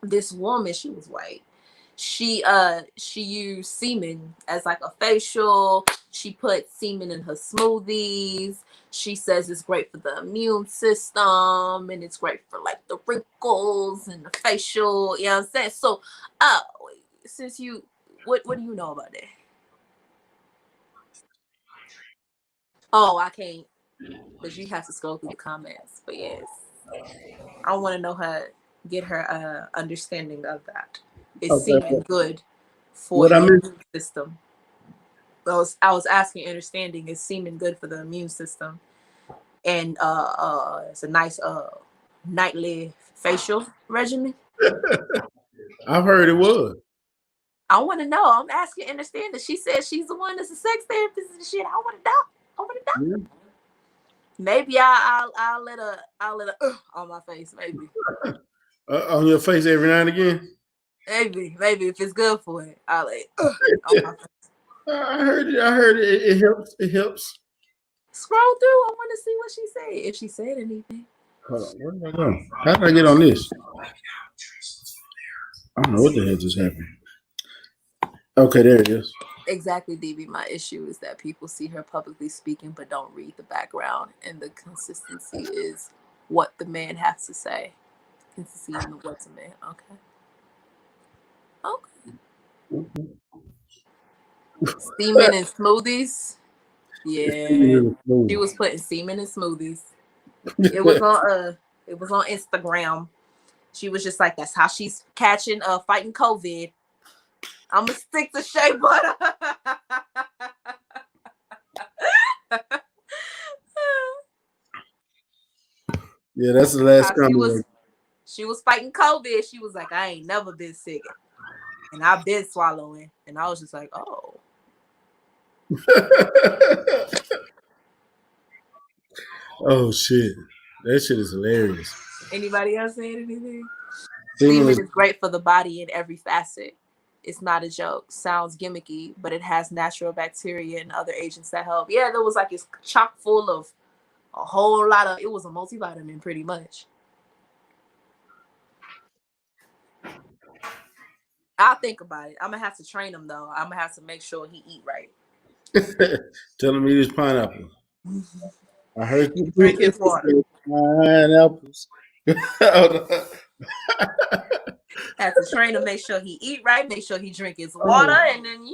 this woman, she was white. She used semen as like a facial. She put semen in her smoothies. She says it's great for the immune system and it's great for like the wrinkles and the facial. You know what I'm saying? So since you what do you know about that? Oh, I can't, but you have to scroll through the comments. But yes, I want to know get her understanding of that. It's seeming good for the immune system. I was asking, understanding is seeming good for the immune system, and it's a nice nightly facial regimen. I've heard it was. I want to know. I'm asking, understanding. She said she's the one that's a sex therapist and shit. I want to know. Yeah. Maybe I'll let her on my face. Maybe on your face every now and again. Maybe if it's good for it, I'll like on my face. I heard it. It helps. It helps. Scroll through. I want to see what she said. If she said anything. Hold on, where did I go? How did I get on this? I don't know what the hell just happened. Okay, there it is. Exactly, DB. My issue is that people see her publicly speaking but don't read the background, and the consistency is what the man has to say. Consistency in the what's a man. Okay. Semen and smoothies. Yeah, she was putting semen in smoothies. It was on Instagram. She was just like, that's how she's fighting COVID. I'm gonna stick to shea butter. Yeah, that's the last comment. She was fighting COVID. She was like, I ain't never been sick, and I've been swallowing. And I was just like, oh. Oh shit, that shit is hilarious. Anybody else saying anything? Semen is great for the body in every facet. It's not a joke. Sounds gimmicky, but it has natural bacteria and other agents that help. Yeah, there was like it's chock full of a whole lot of. It was a multivitamin, pretty much. I'll think about it. I'm gonna have to train him though. I'm gonna have to make sure he eat right. Tell him eat his pineapple. I heard you drink his water. Pineapples. Have to train him, make sure he eat right, make sure he drink his water, and then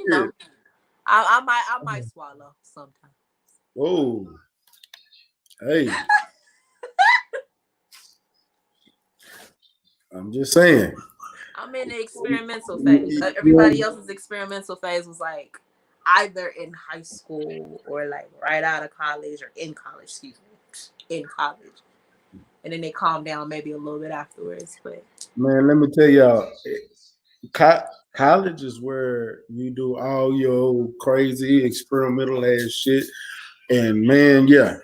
I might swallow sometimes. Whoa. Hey. I'm just saying. I'm in the experimental phase. Everybody else's experimental phase was like either in high school or like right out of college or in college, in college. And then they calm down maybe a little bit afterwards. But man, let me tell y'all, college is where you do all your crazy experimental ass shit. And man, yeah.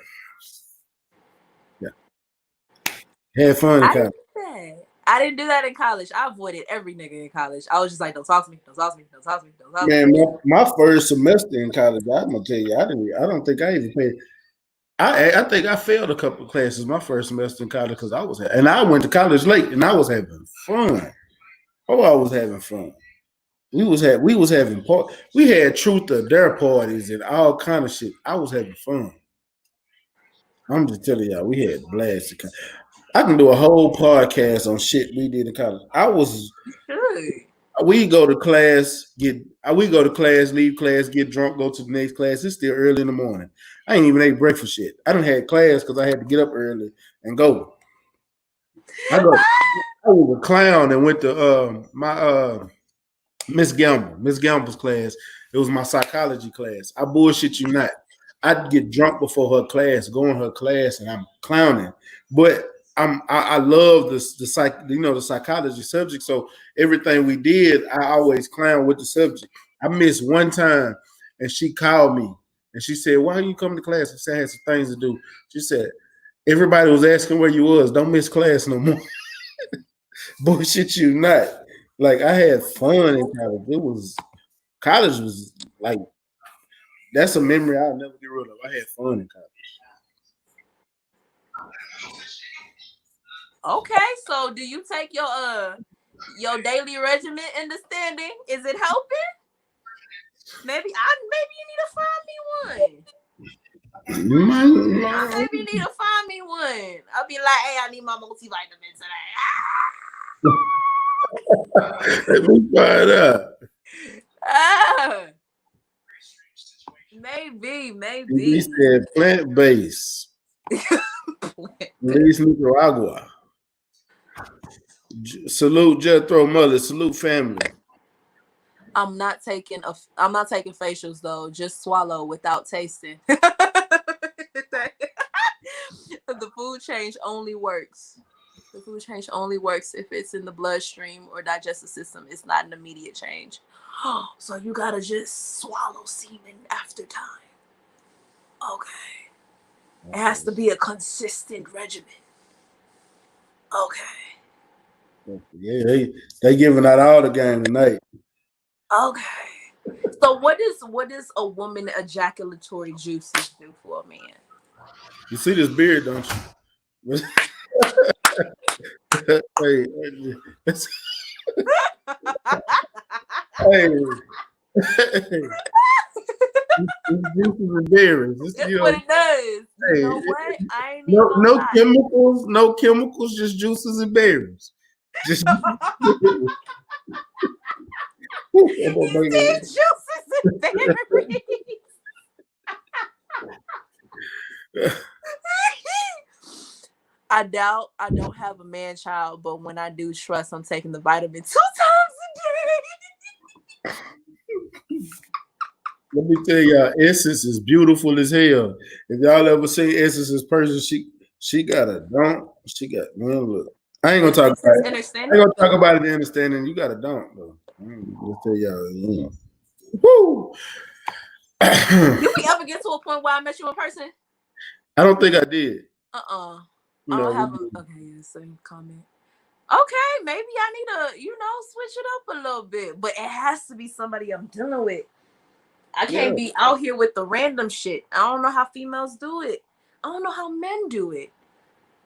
Have fun in college. I didn't do that in college. I avoided every nigga in college. I was just like, don't talk to me, don't talk to me, don't talk to me, don't talk to me. Man, my first semester in college, I'm gonna tell you, I don't think I even paid. I think I failed a couple of classes my first semester in college because I went to college late and I was having fun. Oh, I was having fun. We was having we had truth or dare parties and all kind of shit. I was having fun. I'm just telling y'all, we had blast. I can do a whole podcast on shit we did in college. We go to class, leave class, get drunk, go to the next class. It's still early in the morning. I ain't even ate breakfast yet. I done had class because I had to get up early and go. I was a clown and went to my Miss Gamble's class. It was my psychology class. I bullshit you not. I'd get drunk before her class, go in her class, and I'm clowning. But I love the psychology subject. So everything we did, I always clown with the subject. I missed one time, and she called me and she said, "Why are you coming to class?" I said, "I had some things to do." She said, "Everybody was asking where you was. Don't miss class no more." Bullshit you not. Like I had fun in college. College was like that's a memory I'll never get rid of. I had fun in college. Okay, so do you take your daily regimen in the standing? Is it helping? Maybe you need to find me one. Maybe you need to find me one. I'll be like, hey, I need my multivitamin today. Let me find out. Maybe. He said plant-based. Least Nicaragua. Salute Jethro Mother. Salute family. I'm not taking facials though. Just swallow without tasting. The food change only works. The food change only works if it's in the bloodstream or digestive system. It's not an immediate change. So you gotta just swallow semen after time. Okay. It has to be a consistent regimen. Okay. Yeah, they giving out all the game tonight. Okay. So what does a woman ejaculatory juices do for a man? You see this beard, don't you? Hey, hey, juices and berries. It's what it does. You Hey, know what? I ain't even no, gonna no lie. chemicals, no chemicals, just juices and berries. Just He said juices and berries. I doubt I don't have a man child, but when I do, trust I'm taking the vitamin 2 times a day. let me tell y'all, Essence is beautiful as hell. If y'all ever see Essence's person, she got a don't. She got man. Look, I ain't gonna talk about it. I ain't gonna talk about it. In understanding, you got a don't though. Let's tell y'all. Woo. Did we ever get to a point where I met you in person? I don't think I did. I No, don't have a okay, yeah, same comment. Okay, maybe I need to, switch it up a little bit. But it has to be somebody I'm dealing with. I can't be out here with the random shit. I don't know how females do it. I don't know how men do it.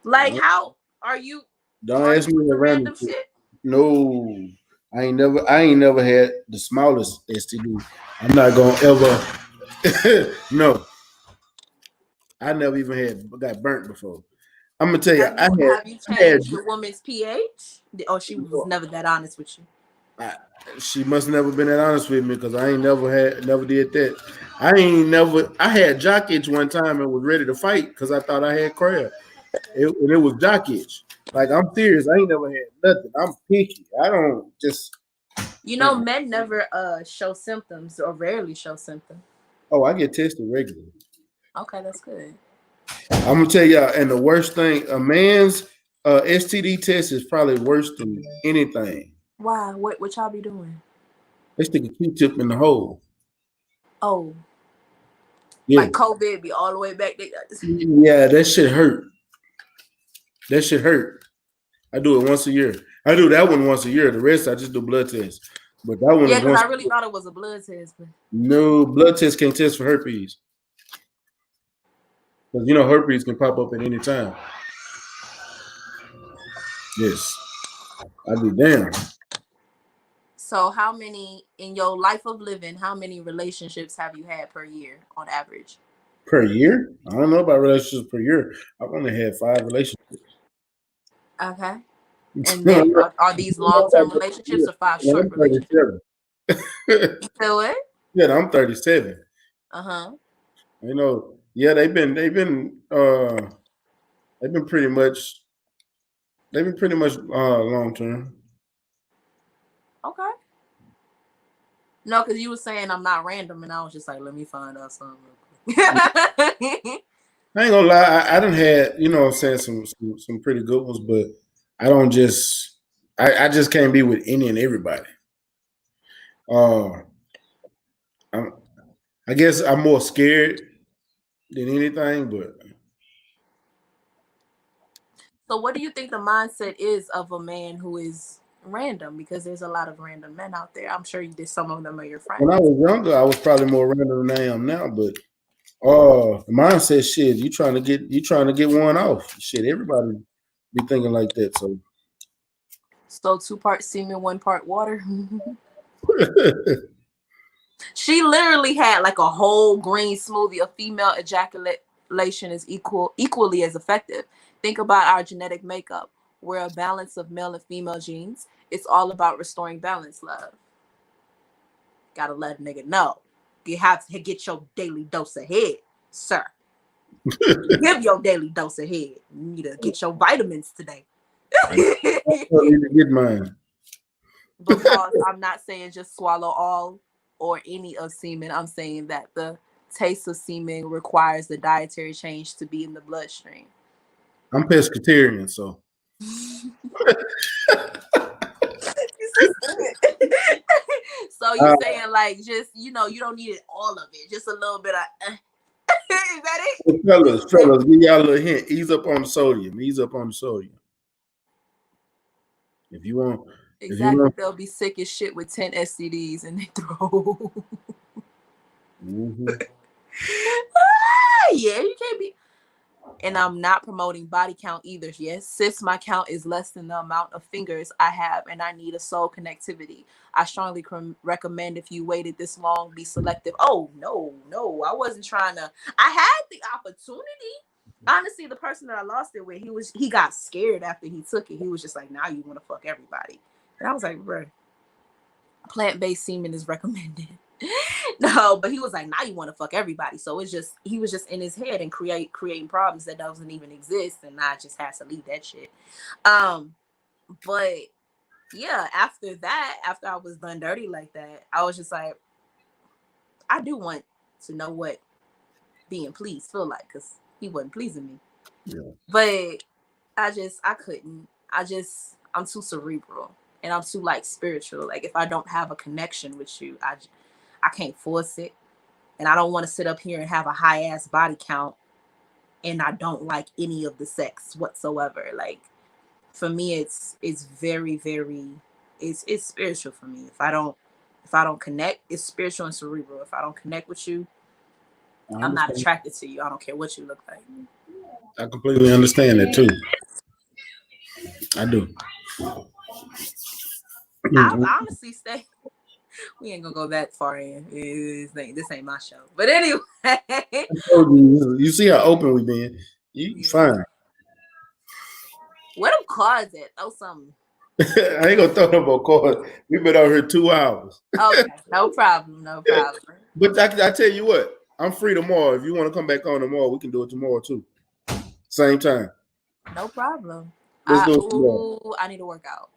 Like, how are you? Don't ask me the random shit. No, I ain't never had the smallest STD. I'm not gonna ever. No, I never even got burnt before. I'm gonna tell you, Have you changed your woman's pH? Or she was never that honest with you? She must never been that honest with me because I ain't never did that. I had jock itch one time and was ready to fight because I thought I had crab. It was jock itch. Like, I'm serious. I ain't never had nothing. I'm picky. I don't just. Men never show symptoms or rarely show symptoms. Oh, I get tested regularly. Okay, that's good. I'm gonna tell y'all, and the worst thing, a man's STD test is probably worse than anything. Why? What y'all be doing? They stick a Q-tip in the hole. Oh, yeah. Like COVID be all the way back there. Yeah, that shit hurt. That shit hurt. I do it once a year. I do that one once a year. The rest I just do blood tests. But that one is because I really thought it was a blood test. But no, blood test can't test for herpes. Because herpes can pop up at any time. Yes. I'd be damn. So how many in your life of living, how many relationships have you had per year on average? Per year? I don't know about relationships per year. I've only had 5 relationships. Okay. And then are these long-term relationships or 5 short relationships? So what? Yeah, I'm 37. Uh-huh. Yeah, they've been pretty much long term. Okay. No, because you were saying I'm not random, and I was just like, let me find out something. I ain't gonna lie, I done had, I'm saying, some pretty good ones, but I don't just I just can't be with any and everybody. I guess I'm more scared than anything, but. So what do you think the mindset is of a man who is random? Because there's a lot of random men out there. I'm sure some of them are your friends. When I was younger, I was probably more random than I am now, but the mindset, shit, you trying to get one off. Shit, everybody be thinking like that. So 2 parts semen, 1 part water. She literally had like a whole green smoothie. A female ejaculation is equally as effective. Think about our genetic makeup. We're a balance of male and female genes. It's all about restoring balance, love. Gotta let a nigga know. You have to get your daily dose of head, sir. Give your daily dose of head. You need to get your vitamins today. I need to get mine. Because I'm not saying just swallow all or any of semen. I'm saying that the taste of semen requires the dietary change to be in the bloodstream. I'm pescatarian, so. So you're saying like just you don't need it all of it, just a little bit of. Is that it? Fellas, give y'all a little hint. Ease up on the sodium. If you want. Exactly, they'll be sick as shit with 10 STDs in their throat. Mm-hmm. Yeah, you can't be. And I'm not promoting body count either. Yes, sis, my count is less than the amount of fingers I have, and I need a soul connectivity. I strongly recommend if you waited this long, be selective. Oh, no, I wasn't trying to. I had the opportunity. Honestly, the person that I lost it with, he got scared after he took it. He was just like, now you want to fuck everybody. And I was like, bro, plant-based semen is recommended. No, but he was like, now you want to fuck everybody. So he was just in his head and creating problems that doesn't even exist, and I just had to leave that shit. But yeah, after I was done dirty like that, I was just like, I do want to know what being pleased feel like, because he wasn't pleasing me. Yeah. But I couldn't. I'm too cerebral, and I'm too like spiritual. Like if I don't have a connection with you, I can't force it. And I don't want to sit up here and have a high ass body count and I don't like any of the sex whatsoever. Like for me, it's very, very, it's spiritual for me. If I don't connect, it's spiritual and cerebral. If I don't connect with you, I'm not attracted to you. I don't care what you look like. I completely understand that too. I do. I honestly say we ain't gonna go that far in. This ain't my show. But anyway, you see how open we been. You fine. What them cards at? Oh, something. I ain't gonna throw no more cards. We've been out here 2 hours. Okay, no problem. But I tell you what, I'm free tomorrow. If you want to come back on tomorrow, we can do it tomorrow too. Same time. No problem. Let's do it tomorrow. I need to work out.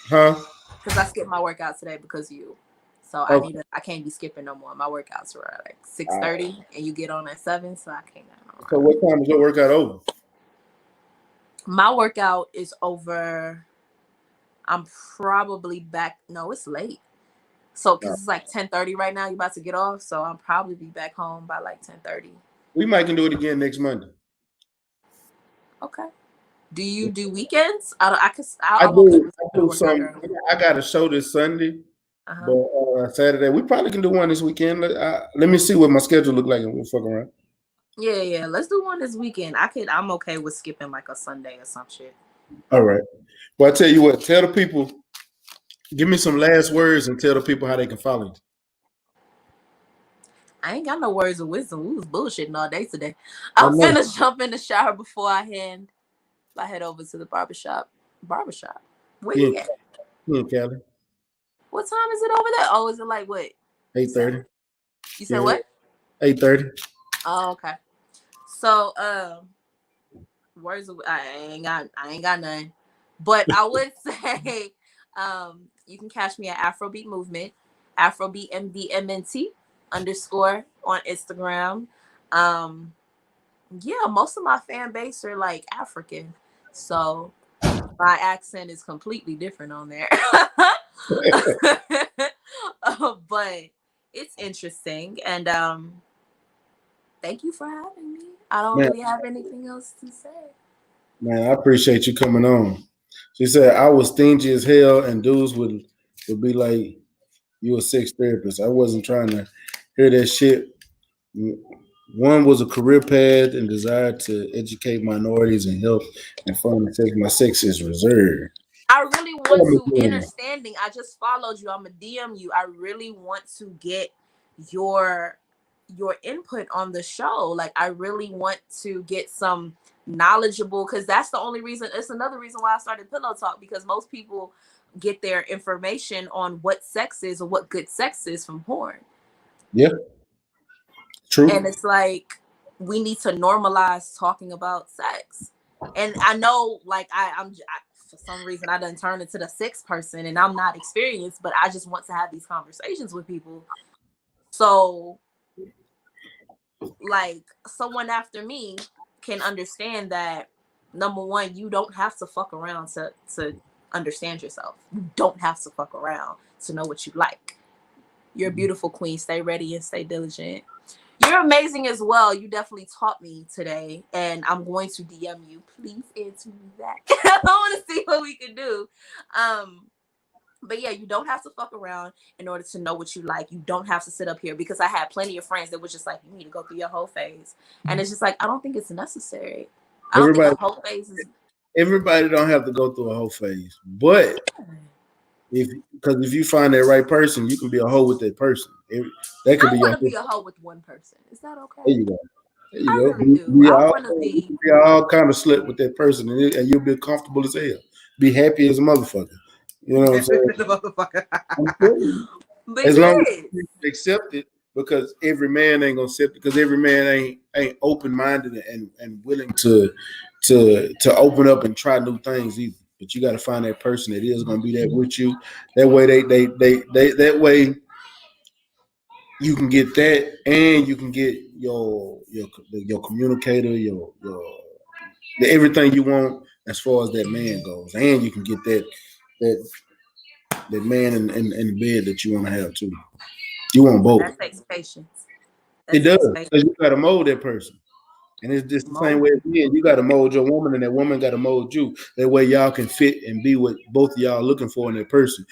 Huh? Because I skipped my workout today because of you. So Okay. I can't be skipping no more. My workouts are like 6:30 and you get on at 7, so I can't. So what time is your workout over? My workout is over. I'm probably back. No, it's late. So because it's like 10:30 right now, you're about to get off. So I'll probably be back home by like 10:30. We might can do it again next Monday. Okay. Do you do weekends? I do some. I got a show this Sunday, but Saturday we probably can do one this weekend. Let me see what my schedule look like, and we'll fuck around. Yeah. Let's do one this weekend. I'm okay with skipping like a Sunday or some shit. All right. Well, I tell you what. Tell the people. Give me some last words and tell the people how they can follow you. I ain't got no words of wisdom. We was bullshitting all day today. I'm finna jump in the shower before I head over to the barbershop. Where you at? In Cali. What time is it over there? Oh, is it like what? 8:30. You said what? 8:30. Oh, okay. So, words of I ain't got none. But I would say, you can catch me at AfroBeat Movement, AfroBeat MVMNT _ on Instagram. Yeah, most of my fan base are like African, so my accent is completely different on there. But it's interesting, and thank you for having me. I don't really have anything else to say. Man, I appreciate you coming on. She said I was stingy as hell, and dudes would be like, "You a sex therapist." I wasn't trying to hear that shit. One was a career path and desire to educate minorities and help and fund sex. My sex is reserved. I really want to understanding. I just followed you. I'm a DM you. I really want to get your input on the show. Like I really want to get some knowledgeable, because that's the only reason. It's another reason why I started Pillow Talk, because most people get their information on what sex is or what good sex is from porn. Yeah. True. And it's like we need to normalize talking about sex. And I know, like I'm for some reason I done turned into the sex person, and I'm not experienced, but I just want to have these conversations with people. So, like someone after me can understand that, number one, you don't have to fuck around to understand yourself. You don't have to fuck around to know what you like. You're a beautiful queen. Stay ready and stay diligent. You're amazing as well. You definitely taught me today, and I'm going to DM you. Please answer me back. I want to see what we can do. But yeah, you don't have to fuck around in order to know what you like. You don't have to sit up here, because I had plenty of friends that was just like, you need to go through your whole phase. And it's just like, I don't think it's necessary. I don't think a whole phase is. Everybody don't have to go through a whole phase, but if you find that right person, you can be a hoe with that person. That could I be your. want to be a hoe with one person. Is that okay? There you go. There you I go. really do. I want to be. We all kind of slick with that person, and you'll be comfortable as hell. Be happy as a motherfucker. You know what I'm saying? The motherfucker. I'm telling you. But As long as yes. you accept it, because every man ain't gonna accept it, because every man ain't open minded and willing to open up and try new things either. But you got to find that person that is gonna be there with you. That way they that way you can get that, and you can get your communicator, your everything you want as far as that man goes, and you can get that that man in the bed that you want to have too. You want both. That takes patience. It does, because you got to mold that person. And it's just the same way again. You got to mold your woman, and that woman got to mold you. That way, y'all can fit and be what both of y'all looking for in that person.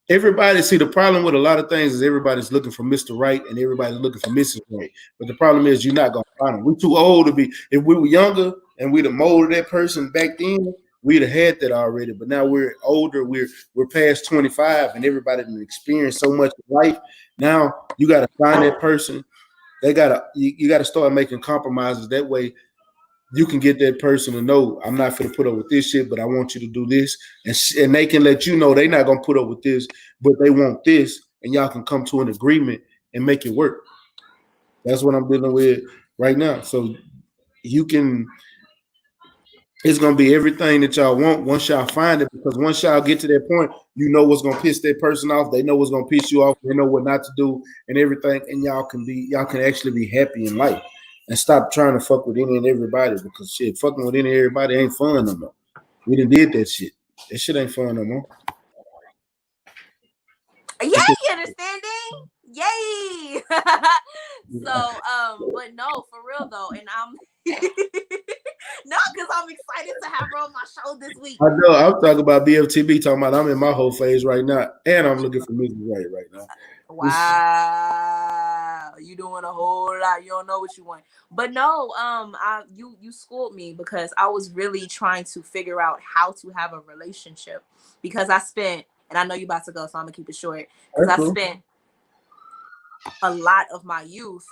Everybody see the problem with a lot of things is everybody's looking for Mr. Right and everybody's looking for Mrs. Right. But the problem is you're not gonna find them. We're too old to be. If we were younger and we'd have molded that person back then, we'd have had that already. But now we're older. We're past 25, and everybody has experienced so much in life. Now you got to find that person. You gotta start making compromises. That way you can get that person to know, I'm not going to put up with this shit, but I want you to do this. And they can let you know they're not going to put up with this, but they want this. And y'all can come to an agreement and make it work. That's what I'm dealing with right now. So it's going to be everything that y'all want once y'all find it, because once y'all get to that point, you know what's going to piss that person off. They know what's going to piss you off. They know what not to do and everything. And y'all can actually be happy in life and stop trying to fuck with any and everybody, because shit, fucking with any and everybody ain't fun no more. We done did that shit. That shit ain't fun no more. Yay, understanding? Yay. But no, for real though, and I'm no, because I'm excited to have her on my show this week. I know. I'm talking about BFTB, talking about I'm in my whole phase right now, and I'm looking for Mrs. right now. Wow, you doing a whole lot. You don't know what you want. But no, you schooled me, because I was really trying to figure out how to have a relationship, because I spent, and I know you about to go, so I'm gonna keep it short, because I spent a lot of my youth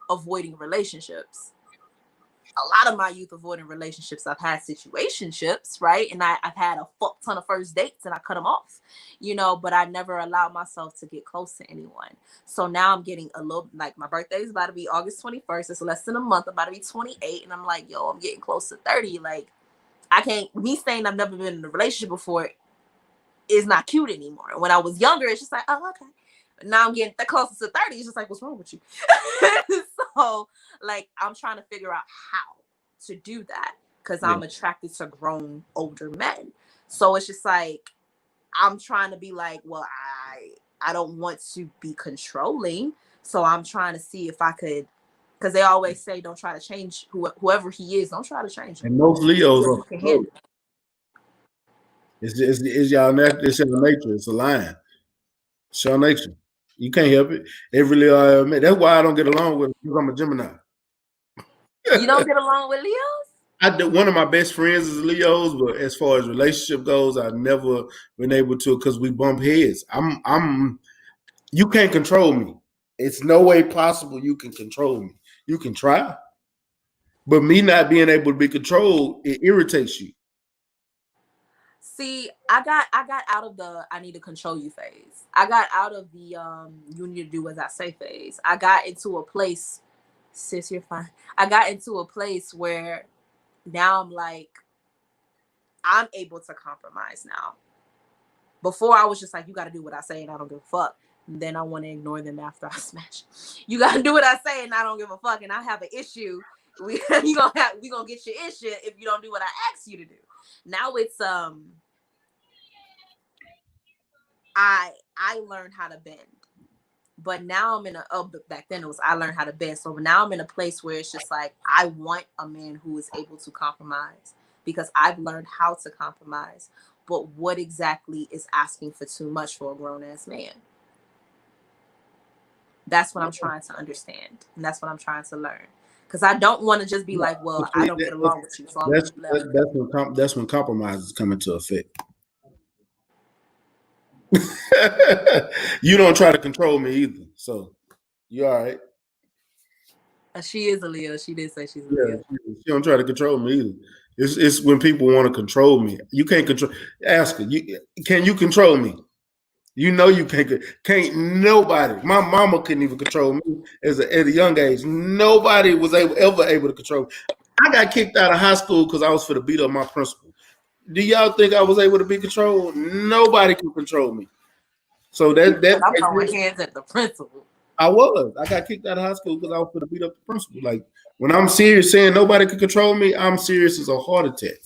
avoiding relationships. A lot of my youth avoiding relationships. I've had situationships, right? And I've had a fuck ton of first dates and I cut them off, but I never allowed myself to get close to anyone. So now I'm getting a little, like, my birthday is about to be August 21st. It's less than a month. I'm about to be 28. And I'm like, yo, I'm getting close to 30. Like, me saying I've never been in a relationship before is not cute anymore. When I was younger, it's just like, oh, okay. Now I'm getting closer to 30. It's just like, what's wrong with you? So, like, I'm trying to figure out how to do that, because I'm attracted to grown older men. So it's just like, I'm trying to be like, well, I don't want to be controlling. So I'm trying to see if I could, because they always say don't try to change whoever he is. Don't try to change him. And most Leos are controlling. It's y'all nature. It's your nature. It's a lion. It's your nature. You can't help it. Every Leo I met. That's why I don't get along with them, because I'm a Gemini. You don't get along with Leos? One of my best friends is Leos, but as far as relationship goes, I've never been able to, because we bump heads. You can't control me. It's no way possible you can control me. You can try, but me not being able to be controlled, it irritates you. See, I got out of the I need to control you phase. I got out of the you need to do as I say phase. I got into a place, sis, you're fine. I got into a place where now I'm like, I'm able to compromise now. Before I was just like, you got to do what I say and I don't give a fuck. And then I want to ignore them after I smash. You got to do what I say and I don't give a fuck. And I have an issue. We gonna get your issue if you don't do what I ask you to do. Now it's I learned how to bend. But now I'm in back then it was I learned how to bend. So now I'm in a place where it's just like, I want a man who is able to compromise, because I've learned how to compromise. But what exactly is asking for too much for a grown-ass man? That's what I'm trying to understand. And that's what I'm trying to learn. Because I don't want to just be like, well, I don't get along with you, so I'm that's when compromises come into effect. You don't try to control me either, so you all right. She is a Leo. She did say she's a Leo. She don't try to control me either. It's when people want to control me. You can't control. Ask her. Can you control me? You know you can't nobody. My mama couldn't even control me at a young age. Nobody was ever able to control me. I got kicked out of high school because I was for to beat up my principal. Do y'all think I was able to be controlled? Nobody can control me. So that I'm throwing hands at the principal. I got kicked out of high school because I was for to beat up the principal. Like when I'm serious saying nobody can control me, I'm serious as a heart attack.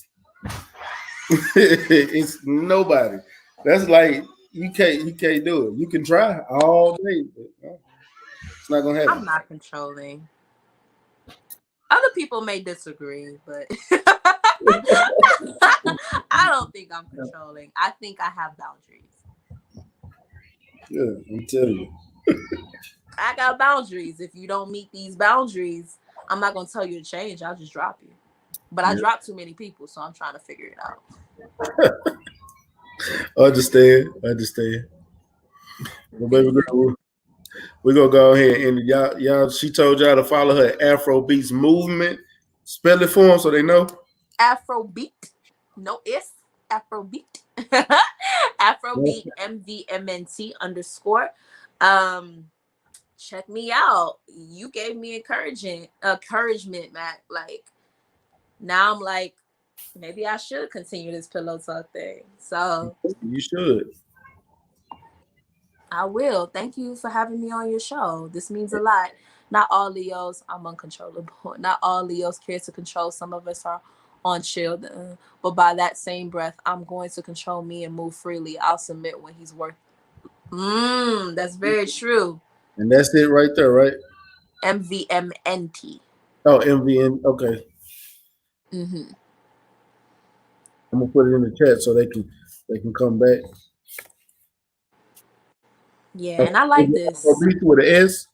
It's nobody. That's like you can't do it. You can try all day, but it's not gonna happen. I'm not controlling. Other people may disagree, but I don't think I'm controlling. I think I have boundaries. Yeah, I'm telling you. I got boundaries. If you don't meet these boundaries, I'm not gonna tell you to change. I'll just drop you. But I dropped too many people, so I'm trying to figure it out. Understand. Well, baby girl, we're gonna go ahead and y'all. She told y'all to follow her AfroBeats movement. Spell it for them so they know. AfroBeat, no S. AfroBeat. AfroBeat MVMNT _. Check me out. You gave me encouragement, Mac. Like now I'm like, maybe I should continue this pillow talk thing. So you should. I will. Thank you for having me on your show. This means a lot. Not all Leos, I'm uncontrollable. Not all Leos care to control. Some of us are on chill. But by that same breath, I'm going to control me and move freely. I'll submit when he's worth. That's very true. And that's it right there, right? MVMNT. Oh, MVN. Okay. Mm-hmm. I'm gonna put it in the chat so they can come back. Yeah, and I like this. Afrobeat with an S.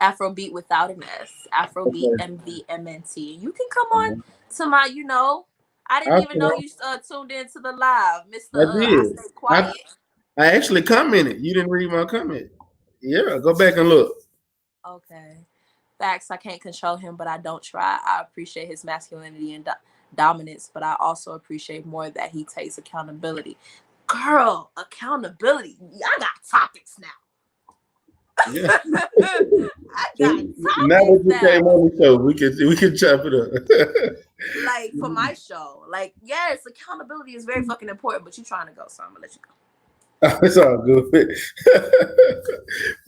Afrobeat without an S. Afrobeat MVMNT. You can come on to my, I didn't even know you tuned into the live, Mr. I Stay Quiet. I actually commented. You didn't read my comment. Yeah, go back and look. Okay. Facts, I can't control him, but I don't try. I appreciate his masculinity and dominance, but I also appreciate more that he takes accountability. Girl, accountability. I got topics now. Yeah. I got topics now that you came on the show, we can chop it up. Like for my show, like yes, accountability is very fucking important. But you trying to go, so I'm gonna let you go. It's all good. But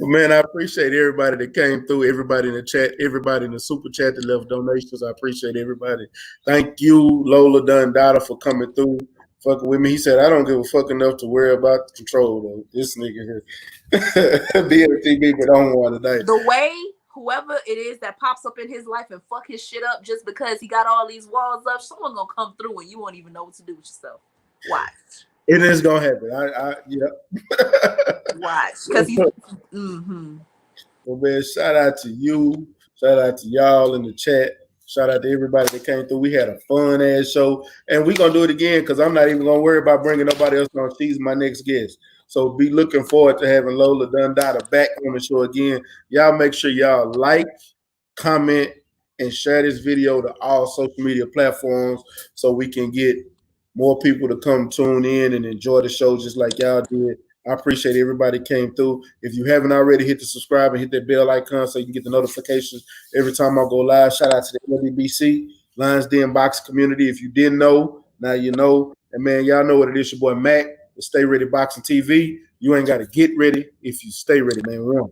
man, I appreciate everybody that came through, everybody in the chat, everybody in the super chat that left donations. I appreciate everybody. Thank you, Lola DonDada, for coming through, fucking with me. He said, I don't give a fuck enough to worry about the control though. This nigga here. BLTV, but on one today. The way whoever it is that pops up in his life and fuck his shit up just because he got all these walls up, someone gonna come through and you won't even know what to do with yourself. Watch. It is gonna happen. Yeah. Watch, because he's. Well, man, shout out to you. Shout out to y'all in the chat. Shout out to everybody that came through. We had a fun ass show, and we're gonna do it again because I'm not even gonna worry about bringing nobody else on. She's my next guest, so be looking forward to having Lola DonDada back on the show again. Y'all make sure y'all like, comment, and share this video to all social media platforms so we can get more people to come tune in and enjoy the show just like y'all did. I appreciate everybody came through. If you haven't already, hit the subscribe and hit that bell icon so you can get the notifications every time I go live. Shout out to the LDBC, Lions Den Boxing community. If you didn't know, now you know. And man, y'all know what it is. Your boy Mac, the Stay Ready Boxing TV. You ain't got to get ready if you stay ready, man. Run.